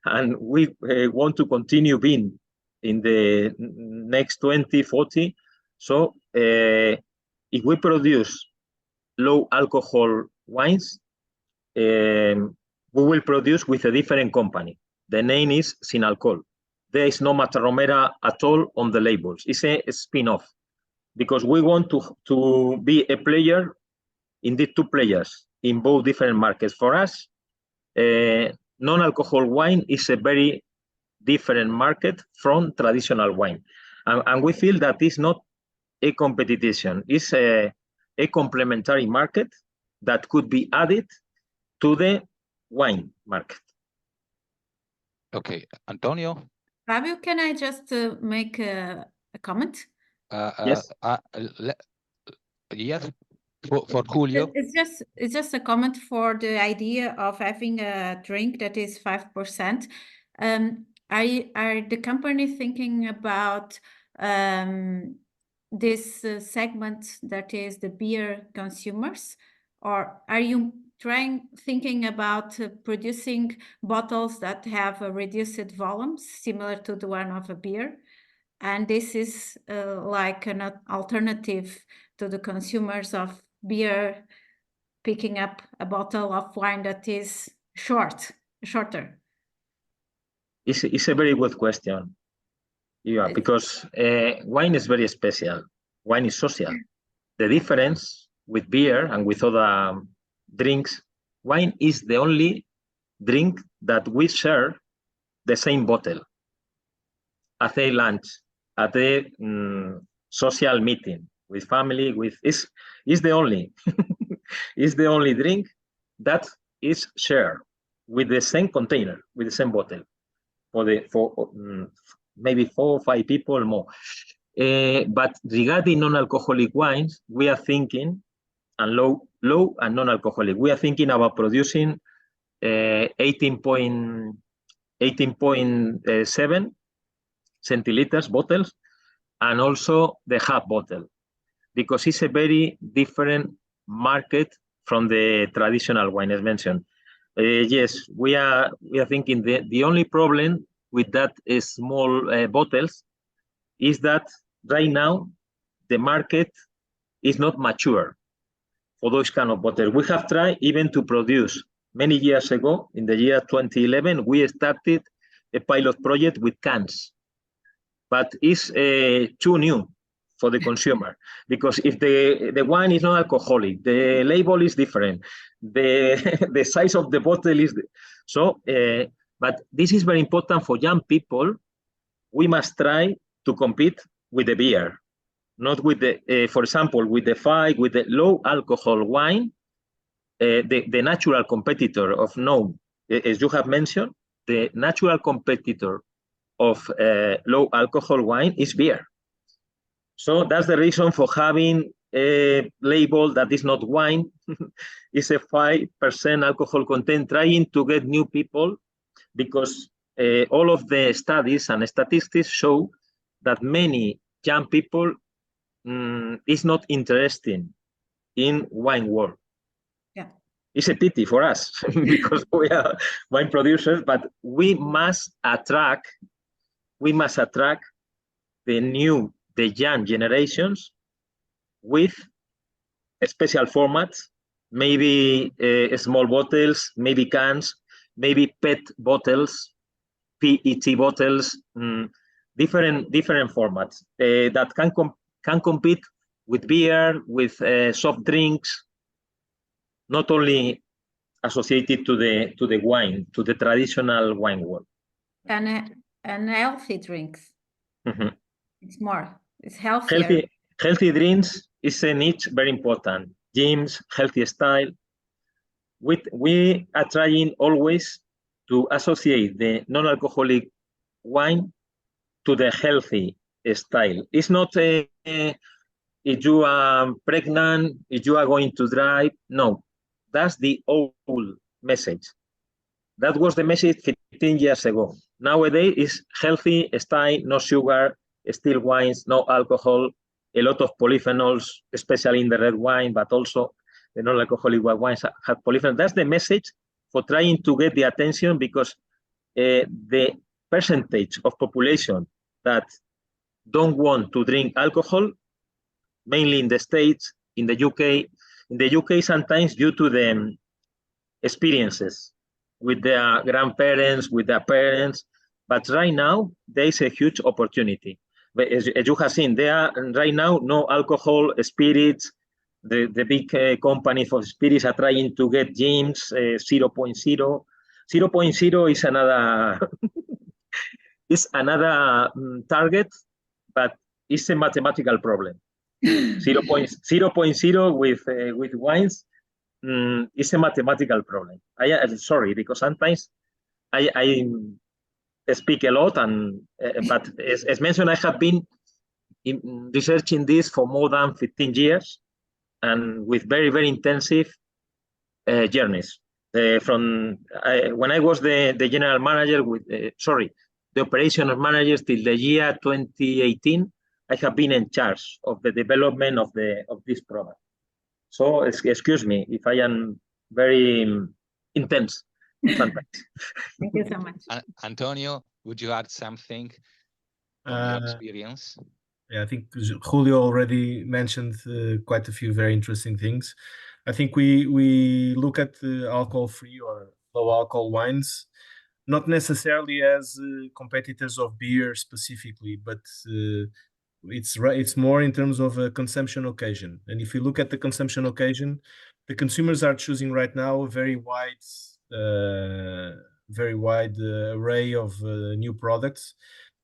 and we want to continue being in the next 20-40. So if we produce low alcohol wines, we will produce with a different company. The name is Sin Alcohol. There is no Mata Romera at all on the labels. It's a spin-off because we want to be a player, indeed two players in both different markets. For us, non-alcohol wine is a very different market from traditional wine. And we feel that it's not a competition, it's a complementary market that could be added to the wine market. Okay, António? Fabio, can I just make a comment? Yes. Yes, for Julio. It's just a comment for the idea of having a drink that is 5%. Are the company thinking about this segment that is the beer consumers, or are you thinking about producing bottles that have a reduced volume similar to the one of a beer, and this is like an alternative to the consumers of beer picking up a bottle of wine that is shorter? It's a very good question. Yeah, because wine is very special. Wine is social. The difference with beer and with other drinks, wine is the only drink that we share the same bottle at a lunch, at a social meeting with family. Is the only is the only drink that is shared with the same container, with the same bottle for maybe 4 or 5 people more. But regarding non-alcoholic wines, we are thinking, and low and non-alcoholic, we are thinking about producing 18.7 centiliters bottles, and also the half bottle, because it's a very different market from the traditional wine as mentioned. Yes, we are thinking the only problem with that small bottles is that right now the market is not mature for those kind of bottles. We have tried even to produce many years ago. In the year 2011, we started a pilot project with cans, but it's too new for the consumer, because if the wine is not alcoholic, the label is different, the size of the bottle is so. But this is very important for young people. We must try to compete with the beer, not with the, for example, with the with the low alcohol wine. The natural competitor of as you have mentioned, the natural competitor of low alcohol wine is beer. So that's the reason for having a label that is not wine, it's a 5% alcohol content, trying to get new people, because all of the studies and statistics show that many young people is not interested in wine world. Yeah, it's a pity for us because we are wine producers, but we must attract the young generations with special formats, maybe small bottles, maybe cans, maybe PET bottles, PET bottles, different formats that can compete with beer, with soft drinks, not only associated to the wine, to the traditional wine world. And healthy drinks. Mm-hmm. It's healthier. Healthy drinks is a niche very important. Gyms, healthy style. We are trying always to associate the non-alcoholic wine to the healthy style. It's not if you are pregnant, if you are going to drive. No, that's the old message. That was the message 15 years ago. Nowadays, it's healthy style, no sugar, still wines, no alcohol, a lot of polyphenols, especially in the red wine, but also the non-alcoholic white wines have polyphenols. That's the message for trying to get the attention, because the percentage of population that don't want to drink alcohol, mainly in the States, in the UK sometimes due to the experiences with their grandparents, with their parents. But right now, there is a huge opportunity. But as you have seen, there are right now no alcohol, spirits. The big company for spirits are trying to get gyms 0.0. 0.0 is another target, but it's a mathematical problem. 0.0 with wines is a mathematical problem. I'm sorry, because sometimes I speak a lot, but as mentioned, I have been researching this for more than 15 years, and with very, very intensive journeys. When I was the general manager the operational manager till the year 2018, I have been in charge of the development of this product. So excuse me if I am very intense sometimes. Thank you so much. António, would you add something from your experience? Yeah, I think Julio already mentioned quite a few very interesting things. I think we look at alcohol-free or low alcohol wines, not necessarily as competitors of beer specifically, but it's more in terms of a consumption occasion. And if you look at the consumption occasion, the consumers are choosing right now a very wide array of new products.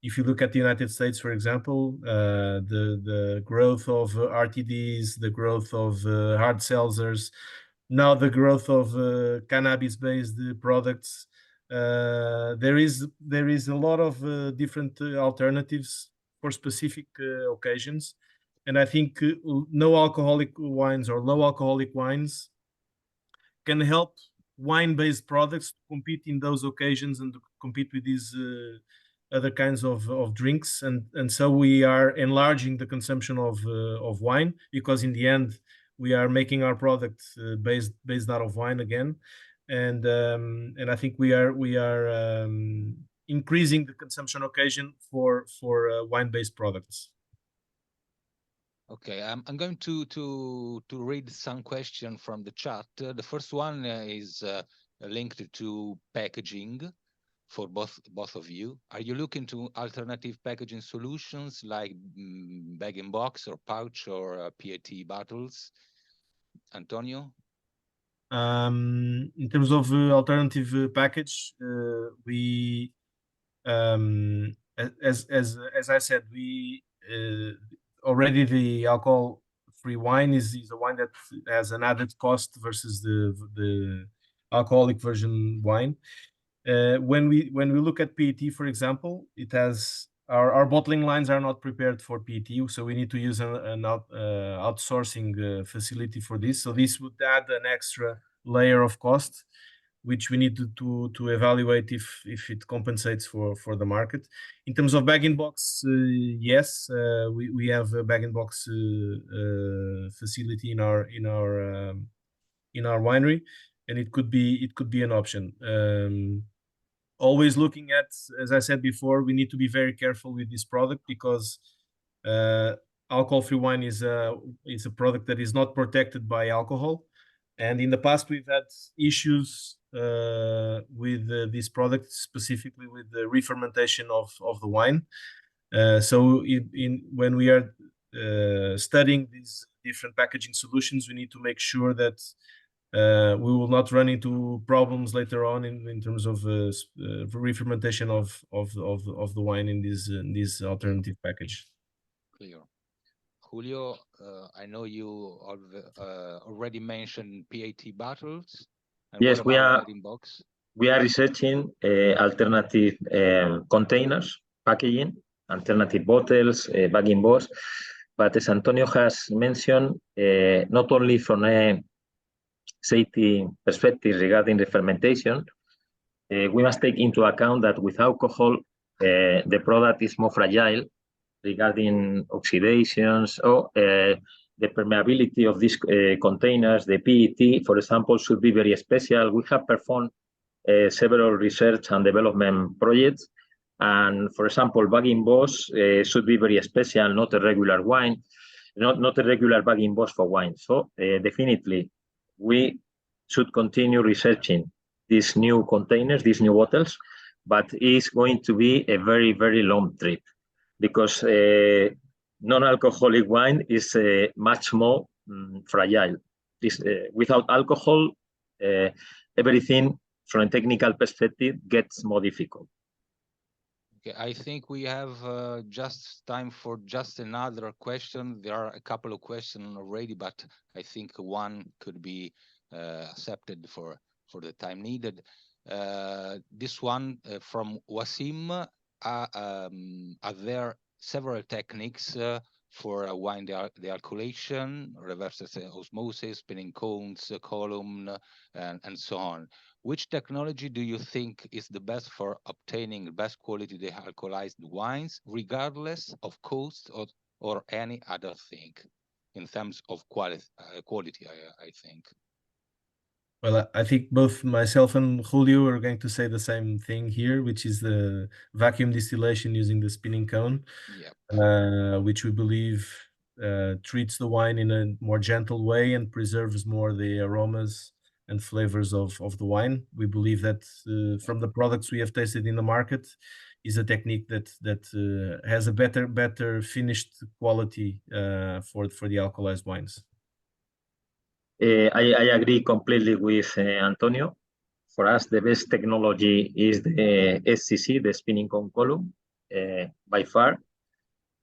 If you look at the United States, for example, the growth of RTDs, the growth of hard seltzers, now the growth of cannabis-based products, there is a lot of different alternatives for specific occasions, and I think no alcoholic wines or low alcoholic wines can help wine-based products compete in those occasions and compete with these other kinds of drinks, and so we are enlarging the consumption of wine, because in the end we are making our product based out of wine again, and I think we are increasing the consumption occasion for wine-based products. Okay, I'm going to read some questions from the chat. The first one is linked to packaging for both of you. Are you looking to alternative packaging solutions like bag-in-box or pouch or PET bottles? António? In terms of alternative package, we as I said, we already the alcohol-free wine is a wine that has an added cost versus the alcoholic version wine. When we look at PET, for example, it has our bottling lines are not prepared for PET, so we need to use an outsourcing facility for this. So this would add an extra layer of cost, which we need to evaluate if it compensates for the market. In terms of bag-in-box, yes, we have a bag-in-box facility in our winery, and it could be an option. Always looking at, as I said before, we need to be very careful with this product, because alcohol-free wine is a product that is not protected by alcohol, and in the past we've had issues with this product, specifically with the re-fermentation of the wine. So when we are studying these different packaging solutions, we need to make sure that we will not run into problems later on in terms of re-fermentation of the wine in this alternative package. Clear. Julio, I know you already mentioned PET bottles. And yes, we are researching alternative containers, packaging, alternative bottles, bag-in-box. But as António has mentioned, not only from a safety perspective regarding the fermentation, we must take into account that with alcohol, the product is more fragile regarding oxidations or the permeability of these containers. The PET, for example, should be very special. We have performed several research and development projects, and for example, bag-in-box should be very special, not a regular wine, not a regular bag-in-box for wine. So definitely, we should continue researching these new containers, these new bottles, but it's going to be a very, very long trip because non-alcoholic wine is much more fragile. Without alcohol, everything from a technical perspective gets more difficult. Okay, I think we have just time for just another question. There are a couple of questions already, but I think one could be accepted for the time needed. This one from Wasim. Are there several techniques for wine dealcoholation, reverse osmosis, spinning cones, column, and so on? Which technology do you think is the best for obtaining best quality dealcoholized wines, regardless of cost or any other thing, in terms of quality? I think. Well, I think both myself and Julio are going to say the same thing here, which is the vacuum distillation using the spinning cone, which we believe treats the wine in a more gentle way and preserves more the aromas and flavors of the wine. We believe that from the products we have tasted in the market is a technique that has a better finished quality for the alcoholized wines. I agree completely with António. For us, the best technology is the SCC, the spinning cone column, by far.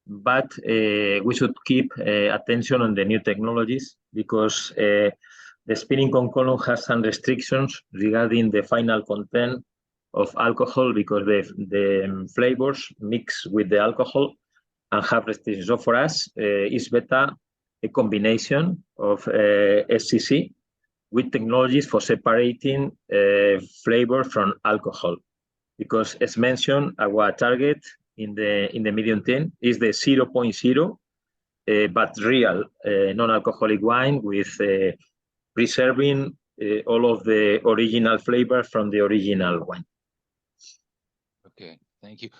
But we should keep attention on the new technologies because the spinning cone column has some restrictions regarding the final content of alcohol because the flavors mix with the alcohol and have restrictions. So for us, it's better a combination of SCC with technologies for separating flavor from alcohol. Because as mentioned, our target in the medium term is the 0.0, but real non-alcoholic wine with preserving all of the original flavor from the original wine. Okay, thank you.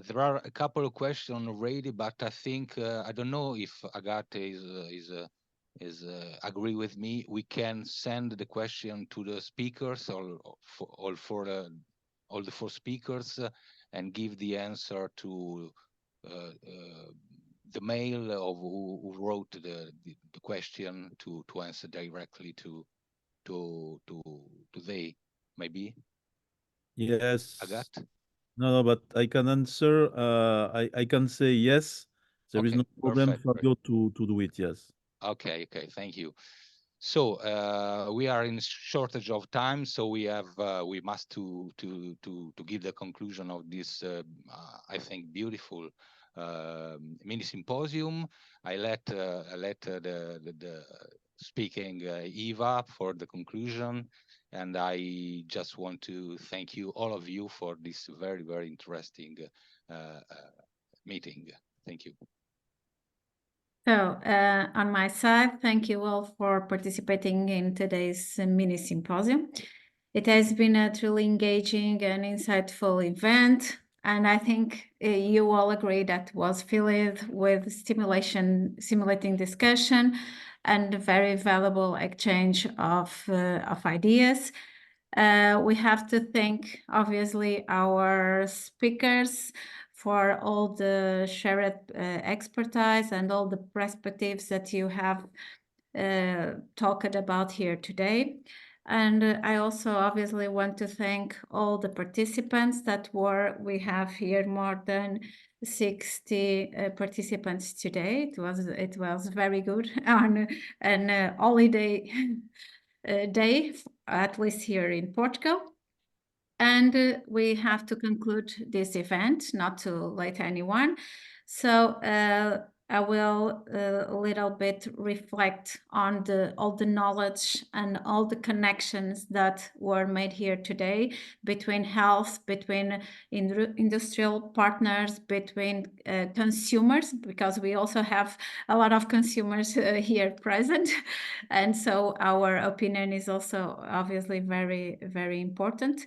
There are a couple of questions already, but I think I don't know if Agate is agree with me. We can send the question to the speakers or for all the four speakers and give the answer to the mail of who wrote the question to answer directly to they, maybe. Yes. Agate? No, but I can answer. I can say yes. There is no problem, perfect. Fabio, to do it. Yes. Okay, thank you. So we are in shortage of time, so we must to give the conclusion of this I think beautiful mini symposium. I let the speaking Eva for the conclusion, and I just want to thank you, all of you, for this very, very interesting meeting. Thank you. So on my side, thank you all for participating in today's mini symposium. It has been a truly engaging and insightful event, and I think you all agree that was filled with stimulating discussion and very valuable exchange of ideas. We have to thank, obviously, our speakers for all the shared expertise and all the perspectives that you have talked about here today. And I also obviously want to thank all the participants we have here more than 60 participants today. It was very good on an holiday day, at least here in Portugal. And we have to conclude this event, not to let anyone. So I will a little bit reflect on all the knowledge and all the connections that were made here today between health, between industrial partners, between consumers, because we also have a lot of consumers here present. And so our opinion is also obviously very, very important.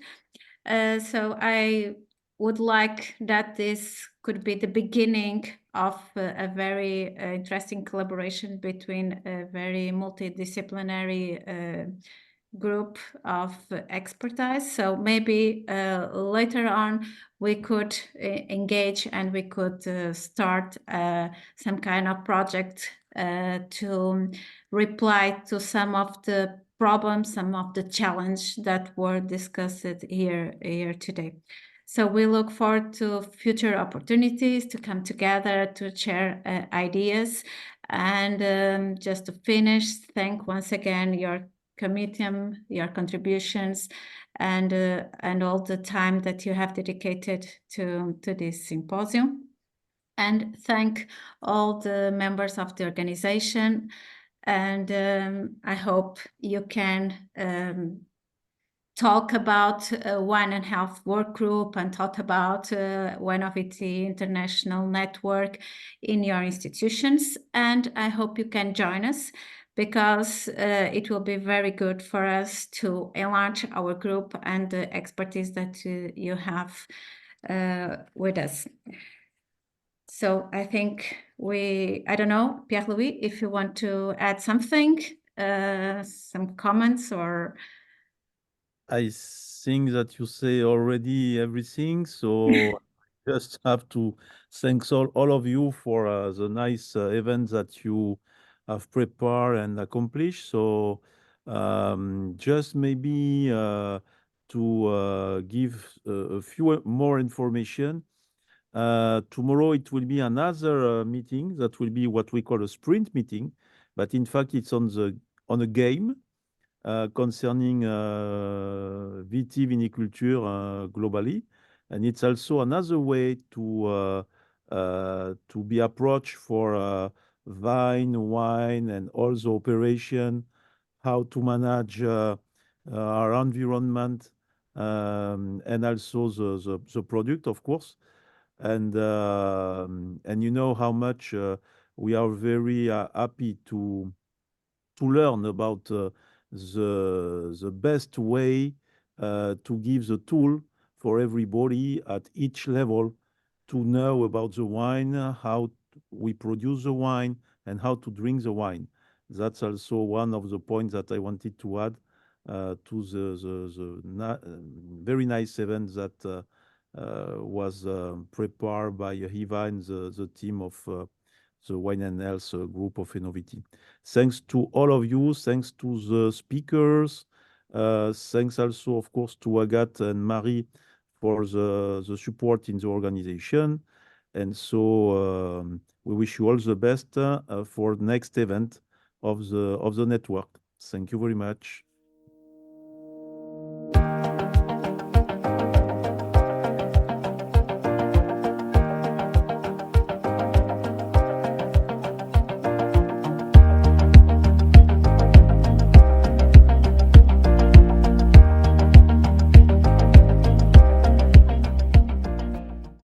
So I would like that this could be the beginning of a very interesting collaboration between very multidisciplinary group of expertise. So maybe later on we could engage and we could start some kind of project to reply to some of the problems, some of the challenge that were discussed here today. So we look forward to future opportunities to come together to share ideas. And just to finish, thank once again your committee, your contributions, and all the time that you have dedicated to this symposium. And thank all the members of the organization. And I hope you can talk about Wine and Health Work Group and talk about OENOVITI International Network in your institutions. And I hope you can join us, because it will be very good for us to enlarge our group and the expertise that you have with us. So I think I don't know, Pierre-Louis, if you want to add something, some comments or... I think that you say already everything, so I just have to thank all of you for the nice event that you have prepared and accomplished. So just maybe to give a few more information. Tomorrow it will be another meeting that will be what we call a sprint meeting, but in fact it's on a game. Concerning viticulture globally, and it's also another way to be approached for wine, and also operation, how to manage our environment, and also the product, of course, and you know how much we are very happy to learn about the best way to give the tool for everybody at each level to know about the wine, how we produce the wine, and how to drink the wine. That's also one of the points that I wanted to add to the very nice event that was prepared by Hiva and the team of the Wine and Health group of OENOVITI. Thanks to all of you, thanks to the speakers, thanks also, of course, to Agathe and Marie for the support in the organization. And so we wish you all the best for the next event of the network. Thank you very much.